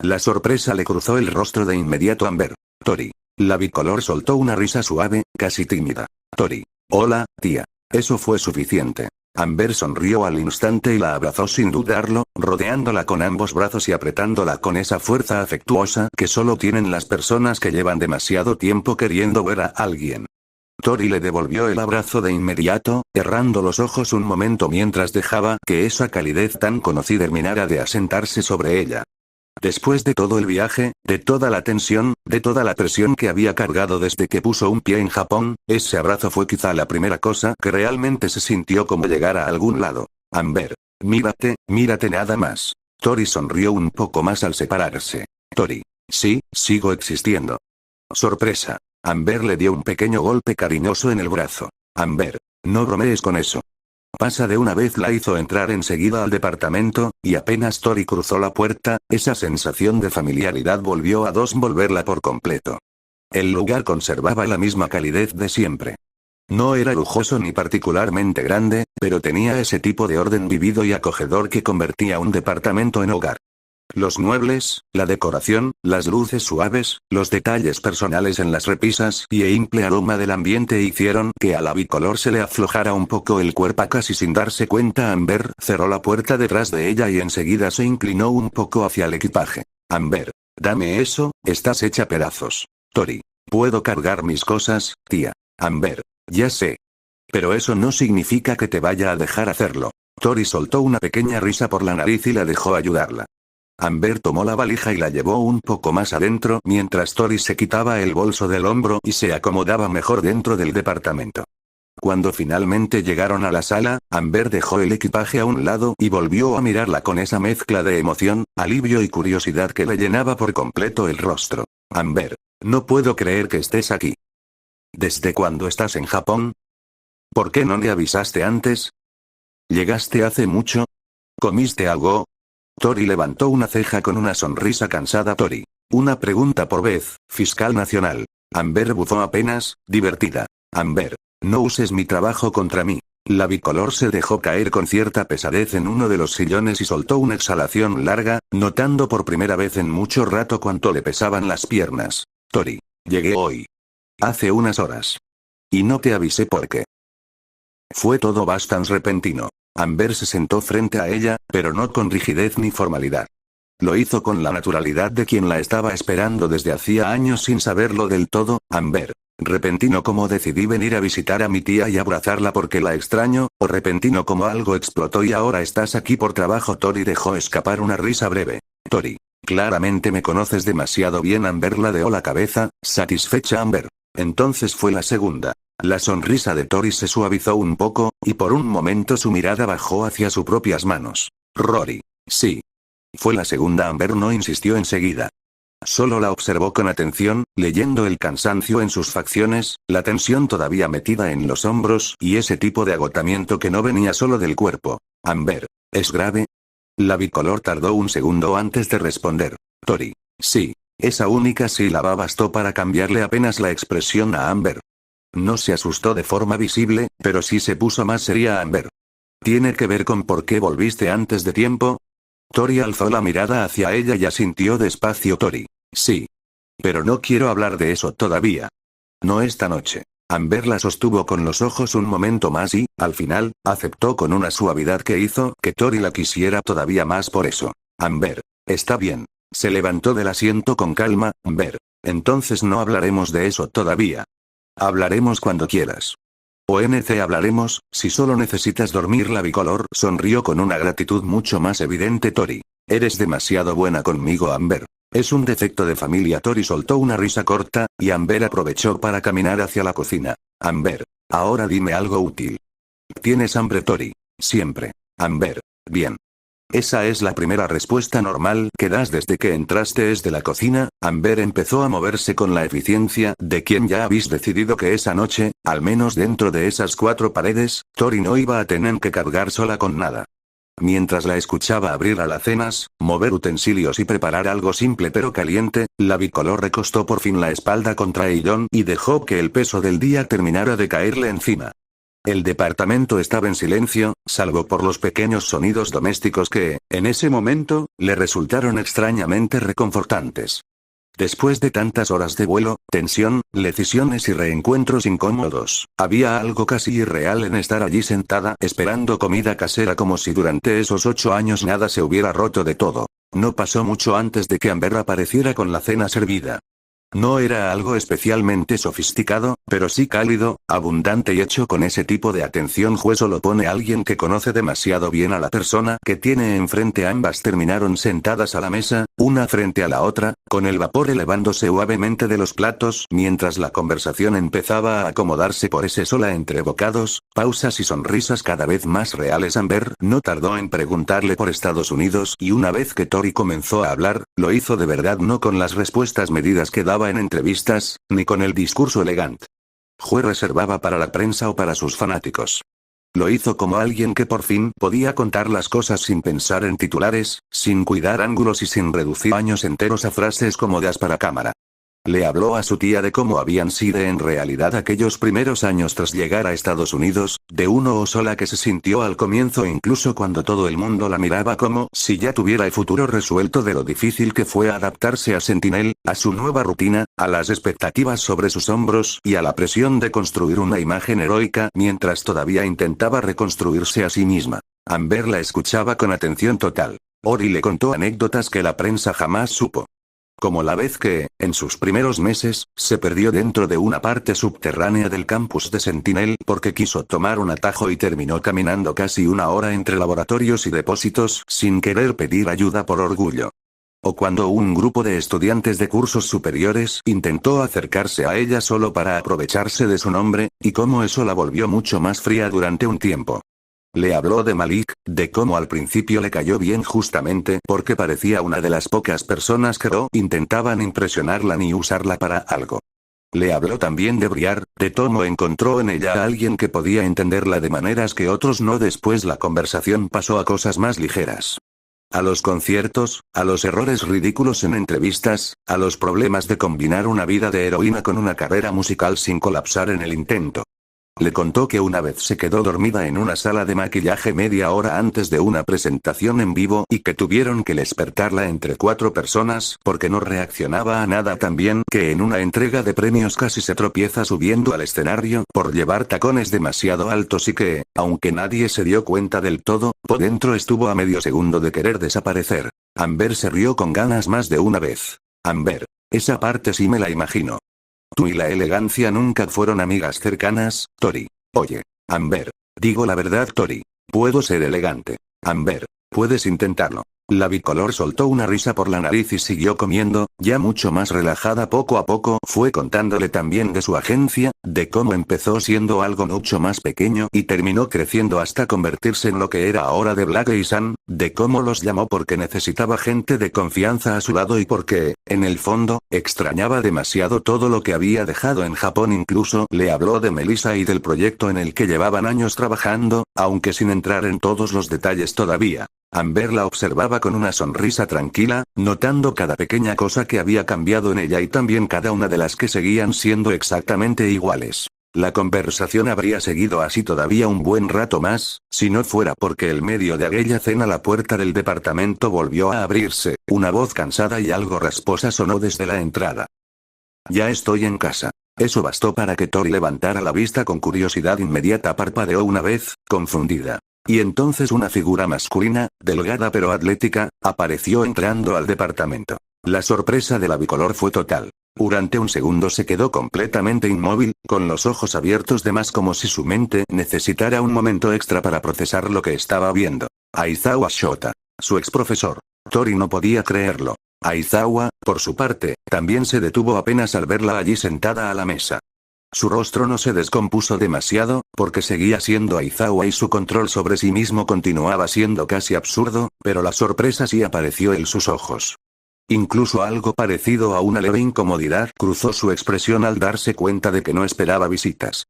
La sorpresa le cruzó el rostro de inmediato a Amber. Tori. La bicolor soltó una risa suave, casi tímida. Tori. Hola, tía. Eso fue suficiente. Amber sonrió al instante y la abrazó sin dudarlo, rodeándola con ambos brazos y apretándola con esa fuerza afectuosa que solo tienen las personas que llevan demasiado tiempo queriendo ver a alguien. Tori le devolvió el abrazo de inmediato, cerrando los ojos un momento mientras dejaba que esa calidez tan conocida terminara de asentarse sobre ella. Después de todo el viaje, de toda la tensión, de toda la presión que había cargado desde que puso un pie en Japón, ese abrazo fue quizá la primera cosa que realmente se sintió como llegar a algún lado. Amber. Mírate, mírate nada más. Tori sonrió un poco más al separarse. Tori. Sí, sigo existiendo. Sorpresa. Amber le dio un pequeño golpe cariñoso en el brazo. Amber. No bromees con eso. Pasa de una vez. La hizo entrar enseguida al departamento, y apenas Tori cruzó la puerta, esa sensación de familiaridad volvió a volverla por completo. El lugar conservaba la misma calidez de siempre. No era lujoso ni particularmente grande, pero tenía ese tipo de orden vivido y acogedor que convertía un departamento en hogar. Los muebles, la decoración, las luces suaves, los detalles personales en las repisas y el simple aroma del ambiente hicieron que a la bicolor se le aflojara un poco el cuerpo. Casi sin darse cuenta, Amber cerró la puerta detrás de ella y enseguida se inclinó un poco hacia el equipaje. Amber, dame eso, estás hecha pedazos. Tori, puedo cargar mis cosas, tía. Amber, ya sé. Pero eso no significa que te vaya a dejar hacerlo. Tori soltó una pequeña risa por la nariz y la dejó ayudarla. Amber tomó la valija y la llevó un poco más adentro mientras Tori se quitaba el bolso del hombro y se acomodaba mejor dentro del departamento. Cuando finalmente llegaron a la sala, Amber dejó el equipaje a un lado y volvió a mirarla con esa mezcla de emoción, alivio y curiosidad que le llenaba por completo el rostro. Amber, no puedo creer que estés aquí. ¿Desde cuándo estás en Japón? ¿Por qué no me avisaste antes? ¿Llegaste hace mucho? ¿Comiste algo? Tori levantó una ceja con una sonrisa cansada. Tori. Una pregunta por vez, fiscal nacional. Amber bufó apenas, divertida. Amber. No uses mi trabajo contra mí. La bicolor se dejó caer con cierta pesadez en uno de los sillones y soltó una exhalación larga, notando por primera vez en mucho rato cuánto le pesaban las piernas. Tori. Llegué hoy. Hace unas horas. Y no te avisé por qué. Fue todo bastante repentino. Amber se sentó frente a ella, pero no con rigidez ni formalidad. Lo hizo con la naturalidad de quien la estaba esperando desde hacía años sin saberlo del todo. Amber. Repentino como decidí venir a visitar a mi tía y abrazarla porque la extraño, o repentino como algo explotó y ahora estás aquí por trabajo. Tori dejó escapar una risa breve. Tori. Claramente me conoces demasiado bien. Amber ladeó la cabeza, satisfecha. Amber. Entonces fue la segunda. La sonrisa de Tori se suavizó un poco, y por un momento su mirada bajó hacia sus propias manos. Rory. Sí. Fue la segunda. Amber no insistió enseguida. Solo la observó con atención, leyendo el cansancio en sus facciones, la tensión todavía metida en los hombros y ese tipo de agotamiento que no venía solo del cuerpo. Amber. ¿Es grave? La bicolor tardó un segundo antes de responder. Tori. Sí. Esa única sílaba bastó para cambiarle apenas la expresión a Amber. No se asustó de forma visible, pero sí se puso más seria. Amber. ¿Tiene que ver con por qué volviste antes de tiempo? Tori alzó la mirada hacia ella y asintió despacio. Tori. Sí. Pero no quiero hablar de eso todavía. No esta noche. Amber la sostuvo con los ojos un momento más y, al final, aceptó con una suavidad que hizo que Tori la quisiera todavía más por eso. Amber. Está bien. Se levantó del asiento con calma. Amber. Entonces no hablaremos de eso todavía. Hablaremos cuando quieras. ONC hablaremos, si solo necesitas dormir. La bicolor sonrió con una gratitud mucho más evidente. Tori. Eres demasiado buena conmigo. Amber. Es un defecto de familia. Tori soltó una risa corta, y Amber aprovechó para caminar hacia la cocina. Amber. Ahora dime algo útil. ¿Tienes hambre? Tori. Siempre. Amber. Bien. Esa es la primera respuesta normal que das desde que entraste desde la cocina. Amber empezó a moverse con la eficiencia de quien ya habéis decidido que esa noche, al menos dentro de esas 4 paredes, Tori no iba a tener que cargar sola con nada. Mientras la escuchaba abrir alacenas, mover utensilios y preparar algo simple pero caliente, la bicolor recostó por fin la espalda contra Eillon y dejó que el peso del día terminara de caerle encima. El departamento estaba en silencio, salvo por los pequeños sonidos domésticos que, en ese momento, le resultaron extrañamente reconfortantes. Después de tantas horas de vuelo, tensión, decisiones y reencuentros incómodos, había algo casi irreal en estar allí sentada esperando comida casera como si durante esos 8 años nada se hubiera roto de todo. No pasó mucho antes de que Amber apareciera con la cena servida. No era algo especialmente sofisticado, Pero sí cálido, abundante y hecho con ese tipo de atención juez lo pone alguien que conoce demasiado bien a la persona que tiene enfrente. Ambas terminaron sentadas a la mesa, una frente a la otra, con el vapor elevándose suavemente de los platos mientras la conversación empezaba a acomodarse por ese sola entre bocados, pausas y sonrisas cada vez más reales. Amber no tardó en preguntarle por Estados Unidos y una vez que Tori comenzó a hablar, lo hizo de verdad, no con las respuestas medidas que daba en entrevistas, ni con el discurso elegante. Jue reservaba para la prensa o para sus fanáticos. Lo hizo como alguien que por fin podía contar las cosas sin pensar en titulares, sin cuidar ángulos y sin reducir años enteros a frases cómodas para cámara. Le habló a su tía de cómo habían sido en realidad aquellos primeros años tras llegar a Estados Unidos, de uno o sola que se sintió al comienzo incluso cuando todo el mundo la miraba como si ya tuviera el futuro resuelto, de lo difícil que fue adaptarse a Sentinel, a su nueva rutina, a las expectativas sobre sus hombros y a la presión de construir una imagen heroica mientras todavía intentaba reconstruirse a sí misma. Amber la escuchaba con atención total. Tori le contó anécdotas que la prensa jamás supo. Como la vez que, en sus primeros meses, se perdió dentro de una parte subterránea del campus de Sentinel porque quiso tomar un atajo y terminó caminando casi una hora entre laboratorios y depósitos sin querer pedir ayuda por orgullo. O cuando un grupo de estudiantes de cursos superiores intentó acercarse a ella solo para aprovecharse de su nombre, y cómo eso la volvió mucho más fría durante un tiempo. Le habló de Malik, de cómo al principio le cayó bien justamente porque parecía una de las pocas personas que no intentaban impresionarla ni usarla para algo. Le habló también de Briar, de cómo encontró en ella a alguien que podía entenderla de maneras que otros no. Después la conversación pasó a cosas más ligeras. A los conciertos, a los errores ridículos en entrevistas, a los problemas de combinar una vida de heroína con una carrera musical sin colapsar en el intento. Le contó que una vez se quedó dormida en una sala de maquillaje media hora antes de una presentación en vivo y que tuvieron que despertarla entre 4 personas porque no reaccionaba a nada, tan bien que en una entrega de premios casi se tropieza subiendo al escenario por llevar tacones demasiado altos y que, aunque nadie se dio cuenta del todo, por dentro estuvo a medio segundo de querer desaparecer. Amber se rió con ganas más de una vez. Amber, esa parte sí me la imagino. Tú y la elegancia nunca fueron amigas cercanas, Tori. Oye, Amber. Digo la verdad, Tori. Puedo ser elegante. Amber, puedes intentarlo. La bicolor soltó una risa por la nariz y siguió comiendo, ya mucho más relajada. Poco a poco fue contándole también de su agencia, de cómo empezó siendo algo mucho más pequeño y terminó creciendo hasta convertirse en lo que era ahora de Black & Sun, de cómo los llamó porque necesitaba gente de confianza a su lado y porque, en el fondo, extrañaba demasiado todo lo que había dejado en Japón. Incluso le habló de Melissa y del proyecto en el que llevaban años trabajando, aunque sin entrar en todos los detalles todavía. Amber la observaba con una sonrisa tranquila, notando cada pequeña cosa que había cambiado en ella y también cada una de las que seguían siendo exactamente iguales. La conversación habría seguido así todavía un buen rato más, si no fuera porque en medio de aquella cena la puerta del departamento volvió a abrirse, una voz cansada y algo rasposa sonó desde la entrada. Ya estoy en casa. Eso bastó para que Tori levantara la vista con curiosidad inmediata. Parpadeó una vez, confundida. Y entonces una figura masculina, delgada pero atlética, apareció entrando al departamento. La sorpresa de la bicolor fue total. Durante un segundo se quedó completamente inmóvil, con los ojos abiertos de más como si su mente necesitara un momento extra para procesar lo que estaba viendo. Aizawa Shota. Su exprofesor. Tori no podía creerlo. Aizawa, por su parte, también se detuvo apenas al verla allí sentada a la mesa. Su rostro no se descompuso demasiado, porque seguía siendo Aizawa y su control sobre sí mismo continuaba siendo casi absurdo, pero la sorpresa sí apareció en sus ojos. Incluso algo parecido a una leve incomodidad cruzó su expresión al darse cuenta de que no esperaba visitas.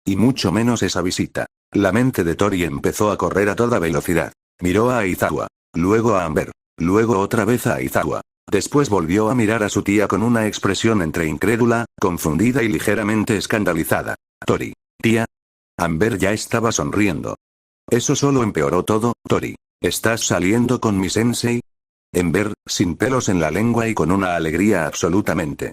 Y mucho menos esa visita. La mente de Tori empezó a correr a toda velocidad. Miró a Aizawa. Luego a Amber. Luego otra vez a Aizawa. Después volvió a mirar a su tía con una expresión entre incrédula, confundida y ligeramente escandalizada. Tori. Tía. Amber ya estaba sonriendo. Eso solo empeoró todo, Tori. ¿Estás saliendo con mi sensei? Amber, sin pelos en la lengua y con una alegría absolutamente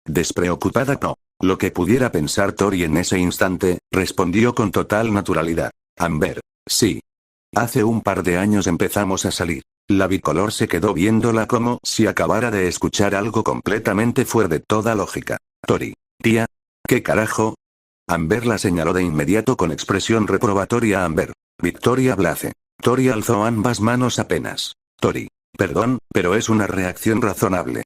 despreocupada. No. Lo que pudiera pensar Tori en ese instante, respondió con total naturalidad. Amber. Sí. Hace un par de años empezamos a salir. La bicolor se quedó viéndola como si acabara de escuchar algo completamente fuera de toda lógica. Tori. Tía. ¿Qué carajo? Amber la señaló de inmediato con expresión reprobatoria a Amber. Victoria Blaze. Tori alzó ambas manos apenas. Tori. Perdón, pero es una reacción razonable.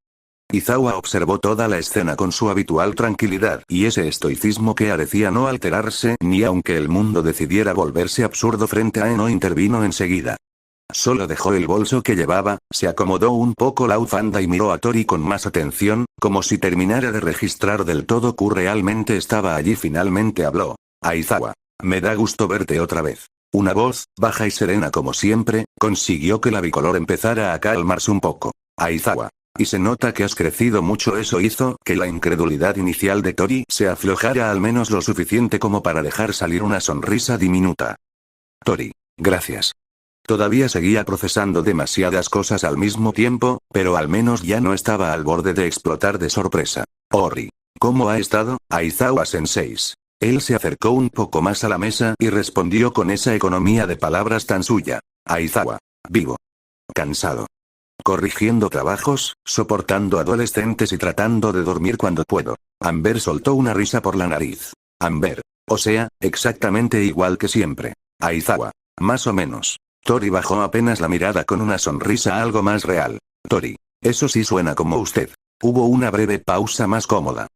Izawa observó toda la escena con su habitual tranquilidad y ese estoicismo que parecía no alterarse ni aunque el mundo decidiera volverse absurdo frente a él. No intervino enseguida. Solo dejó el bolso que llevaba, se acomodó un poco la bufanda y miró a Tori con más atención, como si terminara de registrar del todo que realmente estaba allí. Finalmente habló. Aizawa. Me da gusto verte otra vez. Una voz, baja y serena como siempre, consiguió que la bicolor empezara a calmarse un poco. Aizawa. Y se nota que has crecido mucho. Eso hizo que la incredulidad inicial de Tori se aflojara al menos lo suficiente como para dejar salir una sonrisa diminuta. Tori. Gracias. Todavía seguía procesando demasiadas cosas al mismo tiempo, pero al menos ya no estaba al borde de explotar de sorpresa. Ori. ¿Cómo ha estado, Aizawa-sensei? Él se acercó un poco más a la mesa y respondió con esa economía de palabras tan suya. Aizawa. Vivo. Cansado. Corrigiendo trabajos, soportando adolescentes y tratando de dormir cuando puedo. Amber soltó una risa por la nariz. Amber. O sea, exactamente igual que siempre. Aizawa. Más o menos. Tori bajó apenas la mirada con una sonrisa algo más real. Tori. Eso sí suena como usted. Hubo una breve pausa más cómoda.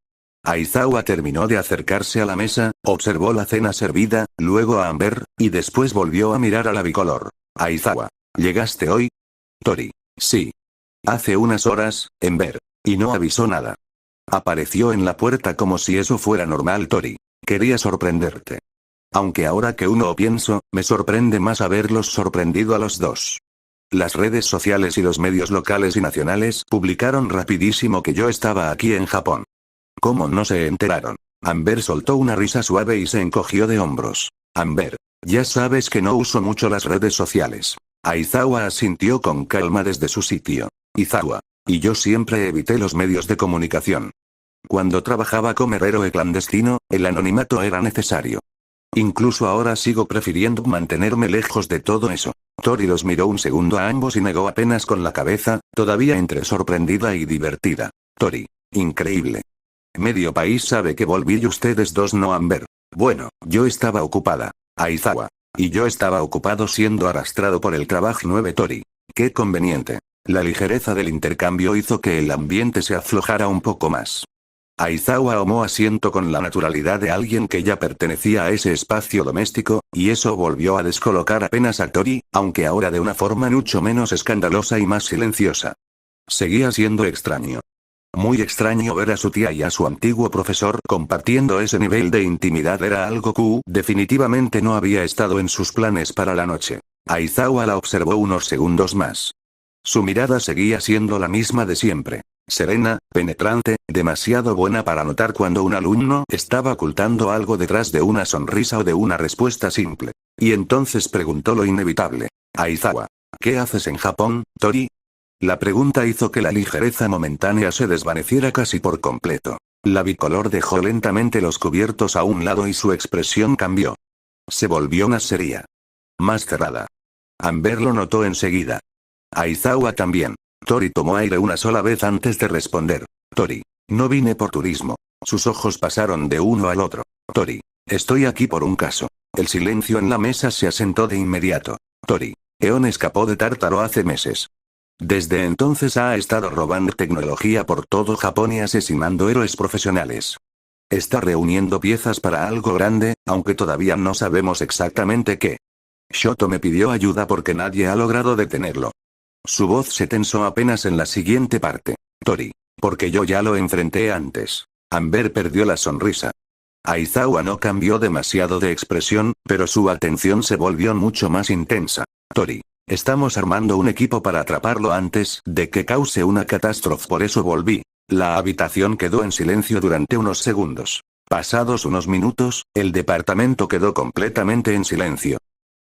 Aizawa terminó de acercarse a la mesa, observó la cena servida, luego a Amber, y después volvió a mirar a la bicolor. Aizawa. ¿Llegaste hoy? Tori. Sí. Hace unas horas, Amber. Y no avisó nada. Apareció en la puerta como si eso fuera normal. Tori. Quería sorprenderte. Aunque ahora que uno pienso, me sorprende más haberlos sorprendido a los dos. Las redes sociales y los medios locales y nacionales publicaron rapidísimo que yo estaba aquí en Japón. ¿Cómo no se enteraron? Amber soltó una risa suave y se encogió de hombros. Amber. Ya sabes que no uso mucho las redes sociales. Aizawa asintió con calma desde su sitio. Izawa. Y yo siempre evité los medios de comunicación. Cuando trabajaba como héroe clandestino, el anonimato era necesario. Incluso ahora sigo prefiriendo mantenerme lejos de todo eso. Tori los miró un segundo a ambos y negó apenas con la cabeza, todavía entre sorprendida y divertida. Tori. Increíble. Medio país sabe que volví y ustedes dos no. Amber. Bueno, yo estaba ocupada. Aizawa. Y yo estaba ocupado siendo arrastrado por el trabajo. 9. Tori. Qué conveniente. La ligereza del intercambio hizo que el ambiente se aflojara un poco más. Aizawa tomó asiento con la naturalidad de alguien que ya pertenecía a ese espacio doméstico, y eso volvió a descolocar apenas a Tori, aunque ahora de una forma mucho menos escandalosa y más silenciosa. Seguía siendo extraño. Muy extraño ver a su tía y a su antiguo profesor compartiendo ese nivel de intimidad. Era algo que definitivamente no había estado en sus planes para la noche. Aizawa la observó unos segundos más. Su mirada seguía siendo la misma de siempre. Serena, penetrante, demasiado buena para notar cuando un alumno estaba ocultando algo detrás de una sonrisa o de una respuesta simple. Y entonces preguntó lo inevitable. Aizawa. ¿Qué haces en Japón, Tori? La pregunta hizo que la ligereza momentánea se desvaneciera casi por completo. La bicolor dejó lentamente los cubiertos a un lado y su expresión cambió. Se volvió más seria. Más cerrada. Amber lo notó enseguida. Aizawa también. Tori tomó aire una sola vez antes de responder. Tori. No vine por turismo. Sus ojos pasaron de uno al otro. Tori. Estoy aquí por un caso. El silencio en la mesa se asentó de inmediato. Tori. Eon escapó de Tártaro hace meses. Desde entonces ha estado robando tecnología por todo Japón y asesinando héroes profesionales. Está reuniendo piezas para algo grande, aunque todavía no sabemos exactamente qué. Shoto me pidió ayuda porque nadie ha logrado detenerlo. Su voz se tensó apenas en la siguiente parte. Tori. Porque yo ya lo enfrenté antes. Amber perdió la sonrisa. Aizawa no cambió demasiado de expresión, pero su atención se volvió mucho más intensa. Tori. Estamos armando un equipo para atraparlo antes de que cause una catástrofe. Por eso volví. La habitación quedó en silencio durante unos segundos. Pasados unos minutos, el departamento quedó completamente en silencio.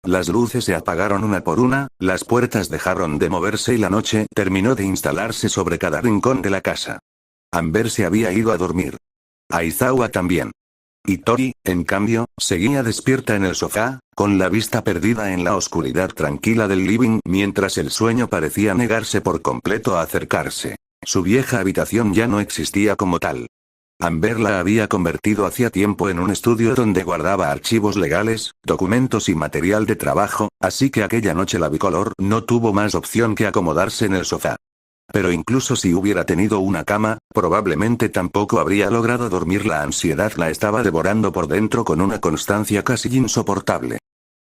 Las luces se apagaron una por una, las puertas dejaron de moverse y la noche terminó de instalarse sobre cada rincón de la casa. Amber se había ido a dormir. Aizawa también. Y Tori, en cambio, seguía despierta en el sofá, con la vista perdida en la oscuridad tranquila del living mientras el sueño parecía negarse por completo a acercarse. Su vieja habitación ya no existía como tal. Amber la había convertido hacía tiempo en un estudio donde guardaba archivos legales, documentos y material de trabajo, así que aquella noche la bicolor no tuvo más opción que acomodarse en el sofá. Pero incluso si hubiera tenido una cama, probablemente tampoco habría logrado dormir. La ansiedad la estaba devorando por dentro con una constancia casi insoportable.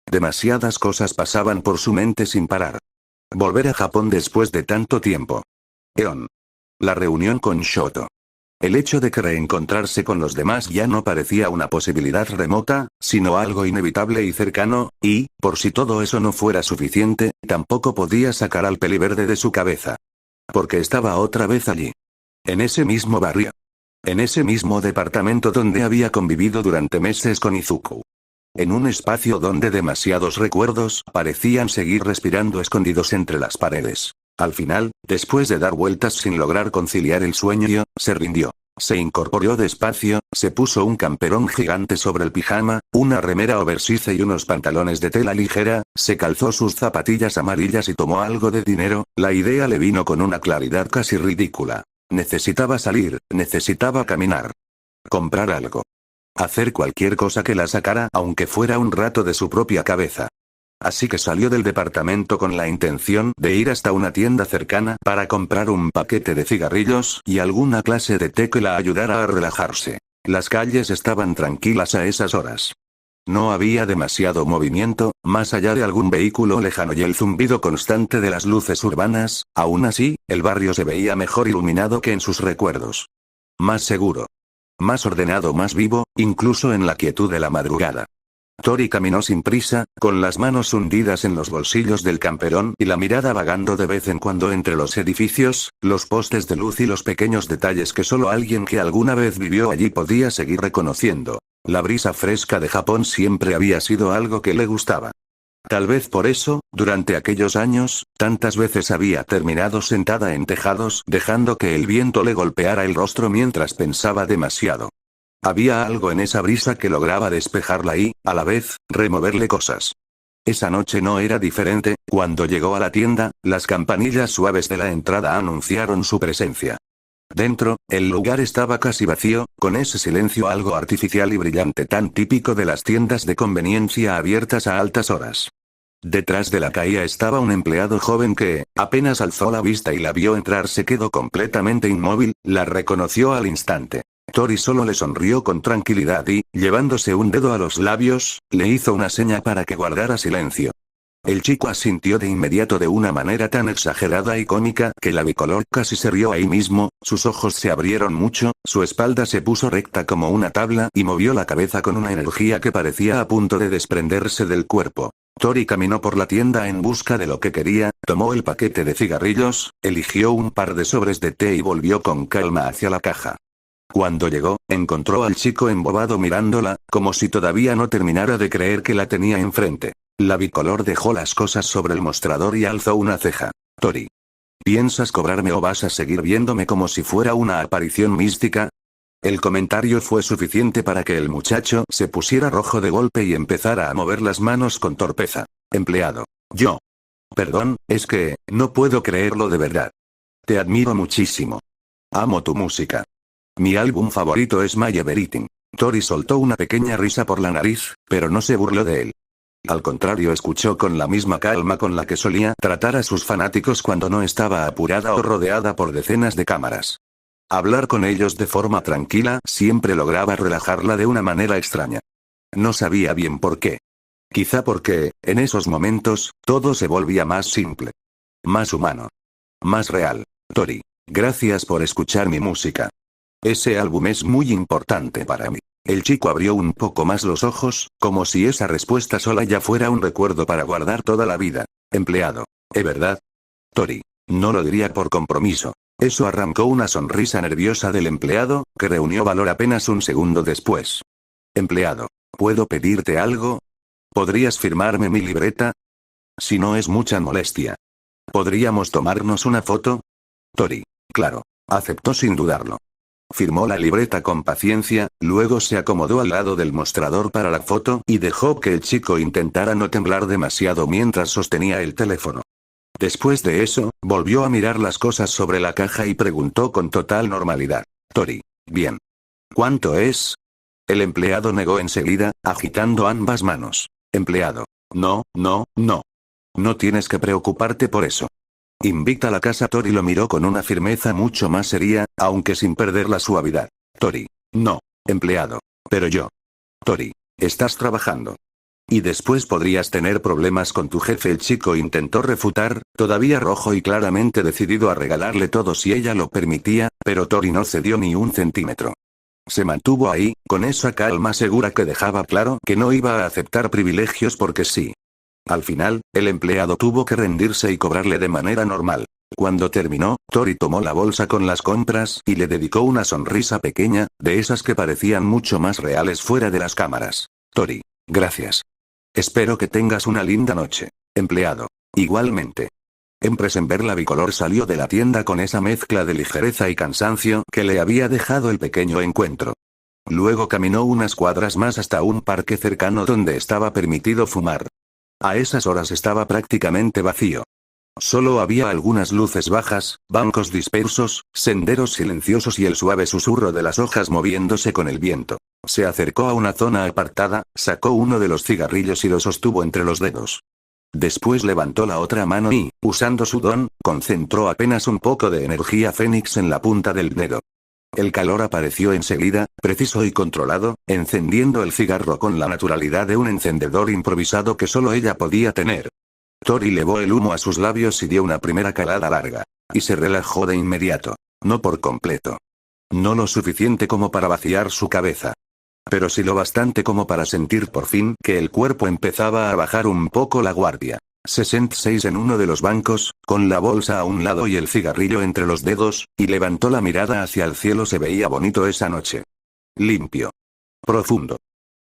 Demasiadas cosas pasaban por su mente sin parar. Volver a Japón después de tanto tiempo. Eon. La reunión con Shoto. El hecho de que reencontrarse con los demás ya no parecía una posibilidad remota, sino algo inevitable y cercano, y, por si todo eso no fuera suficiente, tampoco podía sacar al peliverde de su cabeza. Porque estaba otra vez allí. En ese mismo barrio. En ese mismo departamento donde había convivido durante meses con Izuku. En un espacio donde demasiados recuerdos parecían seguir respirando escondidos entre las paredes. Al final, después de dar vueltas sin lograr conciliar el sueño, se rindió. Se incorporó despacio, se puso un camperón gigante sobre el pijama, una remera oversize y unos pantalones de tela ligera, se calzó sus zapatillas amarillas y tomó algo de dinero. La idea le vino con una claridad casi ridícula. Necesitaba salir, necesitaba caminar. Comprar algo. Hacer cualquier cosa que la sacara, aunque fuera un rato de su propia cabeza. Así que salió del departamento con la intención de ir hasta una tienda cercana para comprar un paquete de cigarrillos y alguna clase de té que la ayudara a relajarse. Las calles estaban tranquilas a esas horas. No había demasiado movimiento, más allá de algún vehículo lejano y el zumbido constante de las luces urbanas. Aún así, el barrio se veía mejor iluminado que en sus recuerdos. Más seguro. Más ordenado, más vivo, incluso en la quietud de la madrugada. Tori caminó sin prisa, con las manos hundidas en los bolsillos del camperón y la mirada vagando de vez en cuando entre los edificios, los postes de luz y los pequeños detalles que solo alguien que alguna vez vivió allí podía seguir reconociendo. La brisa fresca de Japón siempre había sido algo que le gustaba. Tal vez por eso, durante aquellos años, tantas veces había terminado sentada en tejados dejando que el viento le golpeara el rostro mientras pensaba demasiado. Había algo en esa brisa que lograba despejarla y, a la vez, removerle cosas. Esa noche no era diferente. Cuando llegó a la tienda, las campanillas suaves de la entrada anunciaron su presencia. Dentro, el lugar estaba casi vacío, con ese silencio algo artificial y brillante tan típico de las tiendas de conveniencia abiertas a altas horas. Detrás de la calle estaba un empleado joven que, apenas alzó la vista y la vio entrar, se quedó completamente inmóvil. La reconoció al instante. Tori solo le sonrió con tranquilidad y, llevándose un dedo a los labios, le hizo una seña para que guardara silencio. El chico asintió de inmediato de una manera tan exagerada y cómica que la bicolor casi se rió ahí mismo. Sus ojos se abrieron mucho, su espalda se puso recta como una tabla y movió la cabeza con una energía que parecía a punto de desprenderse del cuerpo. Tori caminó por la tienda en busca de lo que quería, tomó el paquete de cigarrillos, eligió un par de sobres de té y volvió con calma hacia la caja. Cuando llegó, encontró al chico embobado mirándola, como si todavía no terminara de creer que la tenía enfrente. La bicolor dejó las cosas sobre el mostrador y alzó una ceja. Tori. ¿Piensas cobrarme o vas a seguir viéndome como si fuera una aparición mística? El comentario fue suficiente para que el muchacho se pusiera rojo de golpe y empezara a mover las manos con torpeza. Empleado. Yo. Perdón, es que, no puedo creerlo de verdad. Te admiro muchísimo. Amo tu música. Mi álbum favorito es My Everything. Tori soltó una pequeña risa por la nariz, pero no se burló de él. Al contrario, escuchó con la misma calma con la que solía tratar a sus fanáticos cuando no estaba apurada o rodeada por decenas de cámaras. Hablar con ellos de forma tranquila siempre lograba relajarla de una manera extraña. No sabía bien por qué. Quizá porque, en esos momentos, todo se volvía más simple. Más humano. Más real. Tori, gracias por escuchar mi música. Ese álbum es muy importante para mí. El chico abrió un poco más los ojos, como si esa respuesta sola ya fuera un recuerdo para guardar toda la vida. Empleado. ¿Es verdad? Tori. No lo diría por compromiso. Eso arrancó una sonrisa nerviosa del empleado, que reunió valor apenas un segundo después. Empleado. ¿Puedo pedirte algo? ¿Podrías firmarme mi libreta? Si no es mucha molestia. ¿Podríamos tomarnos una foto? Tori. Claro. Aceptó sin dudarlo. Firmó la libreta con paciencia, luego se acomodó al lado del mostrador para la foto y dejó que el chico intentara no temblar demasiado mientras sostenía el teléfono. Después de eso, volvió a mirar las cosas sobre la caja y preguntó con total normalidad. Tori. Bien. ¿Cuánto es? El empleado negó enseguida, agitando ambas manos. Empleado. No, no, no. No tienes que preocuparte por eso. Invicta la casa. Tori lo miró con una firmeza mucho más seria, aunque sin perder la suavidad. Tori. No. Empleado. Pero yo. Tori. Estás trabajando. Y después podrías tener problemas con tu jefe. El chico intentó refutar, todavía rojo y claramente decidido a regalarle todo si ella lo permitía, pero Tori no cedió ni un centímetro. Se mantuvo ahí, con esa calma segura que dejaba claro que no iba a aceptar privilegios porque sí. Al final, el empleado tuvo que rendirse y cobrarle de manera normal. Cuando terminó, Tori tomó la bolsa con las compras y le dedicó una sonrisa pequeña, de esas que parecían mucho más reales fuera de las cámaras. Tori. Gracias. Espero que tengas una linda noche. Empleado. Igualmente. Empresenberla bicolor salió de la tienda con esa mezcla de ligereza y cansancio que le había dejado el pequeño encuentro. Luego caminó unas cuadras más hasta un parque cercano donde estaba permitido fumar. A esas horas estaba prácticamente vacío. Solo había algunas luces bajas, bancos dispersos, senderos silenciosos y el suave susurro de las hojas moviéndose con el viento. Se acercó a una zona apartada, sacó uno de los cigarrillos y lo sostuvo entre los dedos. Después levantó la otra mano y, usando su don, concentró apenas un poco de energía fénix en la punta del dedo. El calor apareció enseguida, preciso y controlado, encendiendo el cigarro con la naturalidad de un encendedor improvisado que solo ella podía tener. Tori elevó el humo a sus labios y dio una primera calada larga. Y se relajó de inmediato. No por completo. No lo suficiente como para vaciar su cabeza. Pero sí lo bastante como para sentir por fin que el cuerpo empezaba a bajar un poco la guardia. 66 en uno de los bancos, con la bolsa a un lado y el cigarrillo entre los dedos, y levantó la mirada hacia el cielo. Se veía bonito esa noche. Limpio. Profundo.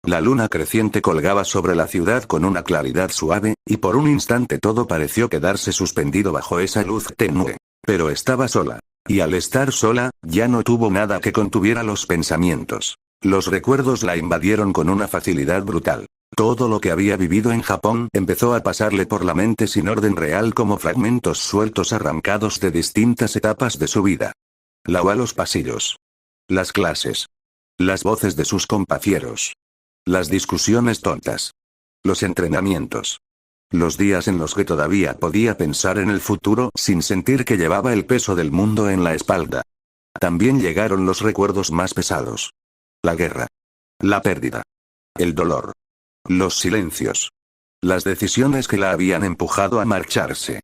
La luna creciente colgaba sobre la ciudad con una claridad suave, y por un instante todo pareció quedarse suspendido bajo esa luz tenue. Pero estaba sola. Y al estar sola, ya no tuvo nada que contuviera los pensamientos. Los recuerdos la invadieron con una facilidad brutal. Todo lo que había vivido en Japón empezó a pasarle por la mente sin orden real como fragmentos sueltos arrancados de distintas etapas de su vida. A los pasillos. Las clases. Las voces de sus compañeros. Las discusiones tontas. Los entrenamientos. Los días en los que todavía podía pensar en el futuro sin sentir que llevaba el peso del mundo en la espalda. También llegaron los recuerdos más pesados. La guerra. La pérdida. El dolor. Los silencios. Las decisiones que la habían empujado a marcharse.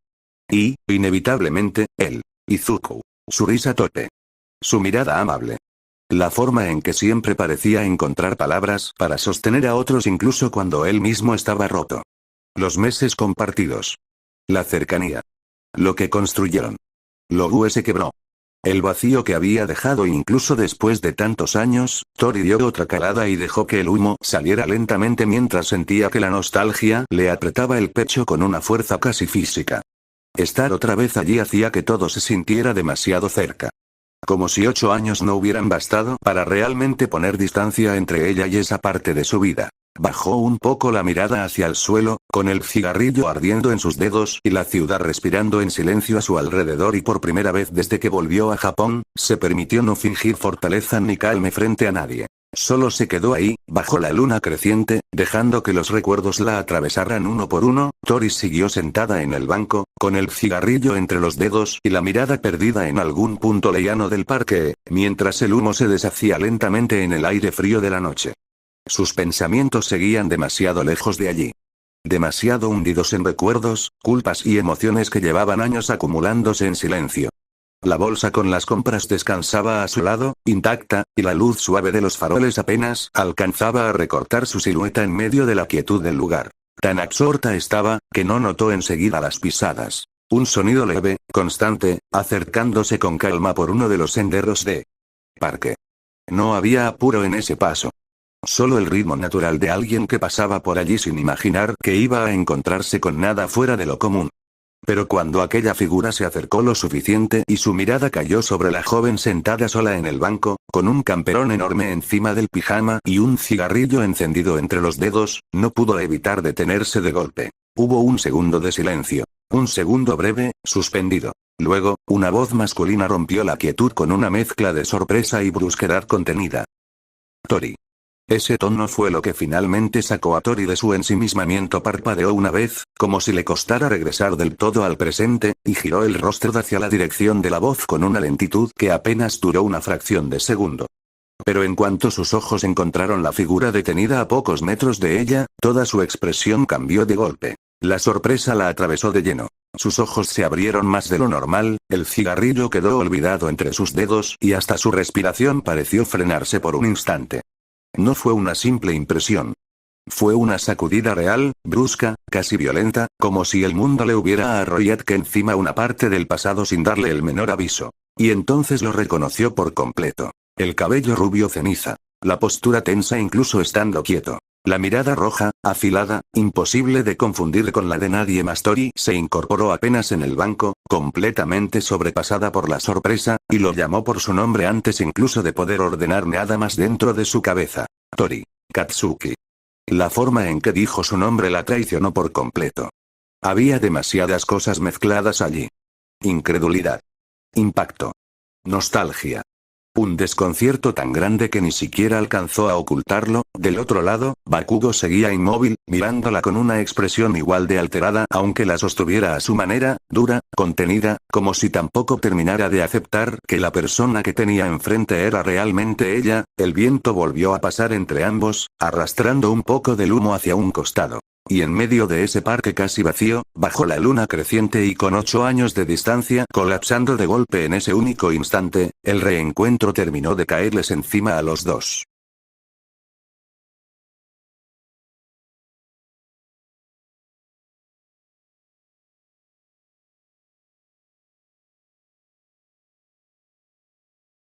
Y, inevitablemente, él. Izuku. Su risa torpe. Su mirada amable. La forma en que siempre parecía encontrar palabras para sostener a otros incluso cuando él mismo estaba roto. Los meses compartidos. La cercanía. Lo que construyeron. Lo que se quebró. El vacío que había dejado incluso después de tantos años. Tori dio otra calada y dejó que el humo saliera lentamente mientras sentía que la nostalgia le apretaba el pecho con una fuerza casi física. Estar otra vez allí hacía que todo se sintiera demasiado cerca. Como si 8 años no hubieran bastado para realmente poner distancia entre ella y esa parte de su vida. Bajó un poco la mirada hacia el suelo, con el cigarrillo ardiendo en sus dedos y la ciudad respirando en silencio a su alrededor, y por primera vez desde que volvió a Japón, se permitió no fingir fortaleza ni calma frente a nadie. Solo se quedó ahí, bajo la luna creciente, dejando que los recuerdos la atravesaran uno por uno. Tori siguió sentada en el banco, con el cigarrillo entre los dedos y la mirada perdida en algún punto lejano del parque, mientras el humo se deshacía lentamente en el aire frío de la noche. Sus pensamientos seguían demasiado lejos de allí. Demasiado hundidos en recuerdos, culpas y emociones que llevaban años acumulándose en silencio. La bolsa con las compras descansaba a su lado, intacta, y la luz suave de los faroles apenas alcanzaba a recortar su silueta en medio de la quietud del lugar. Tan absorta estaba, que no notó enseguida las pisadas. Un sonido leve, constante, acercándose con calma por uno de los senderos de parque. No había apuro en ese paso. Solo el ritmo natural de alguien que pasaba por allí sin imaginar que iba a encontrarse con nada fuera de lo común. Pero cuando aquella figura se acercó lo suficiente y su mirada cayó sobre la joven sentada sola en el banco, con un camperón enorme encima del pijama y un cigarrillo encendido entre los dedos, no pudo evitar detenerse de golpe. Hubo un segundo de silencio. Un segundo breve, suspendido. Luego, una voz masculina rompió la quietud con una mezcla de sorpresa y brusquedad contenida. Tori. Ese tono fue lo que finalmente sacó a Tori de su ensimismamiento. Parpadeó una vez, como si le costara regresar del todo al presente, y giró el rostro hacia la dirección de la voz con una lentitud que apenas duró una fracción de segundo. Pero en cuanto sus ojos encontraron la figura detenida a pocos metros de ella, toda su expresión cambió de golpe. La sorpresa la atravesó de lleno. Sus ojos se abrieron más de lo normal, el cigarrillo quedó olvidado entre sus dedos y hasta su respiración pareció frenarse por un instante. No fue una simple impresión. Fue una sacudida real, brusca, casi violenta, como si el mundo le hubiera arrollado encima una parte del pasado sin darle el menor aviso. Y entonces lo reconoció por completo. El cabello rubio ceniza. La postura tensa incluso estando quieto. La mirada roja, afilada, imposible de confundir con la de nadie más. Tori se incorporó apenas en el banco, completamente sobrepasada por la sorpresa, y lo llamó por su nombre antes incluso de poder ordenar nada más dentro de su cabeza. Tori. Katsuki. La forma en que dijo su nombre la traicionó por completo. Había demasiadas cosas mezcladas allí. Incredulidad. Impacto. Nostalgia. Un desconcierto tan grande que ni siquiera alcanzó a ocultarlo. Del otro lado, Bakugo seguía inmóvil, mirándola con una expresión igual de alterada, aunque la sostuviera a su manera, dura, contenida, como si tampoco terminara de aceptar que la persona que tenía enfrente era realmente ella. El viento volvió a pasar entre ambos, arrastrando un poco del humo hacia un costado. Y en medio de ese parque casi vacío, bajo la luna creciente y con 8 años de distancia colapsando de golpe en ese único instante, el reencuentro terminó de caerles encima a los dos.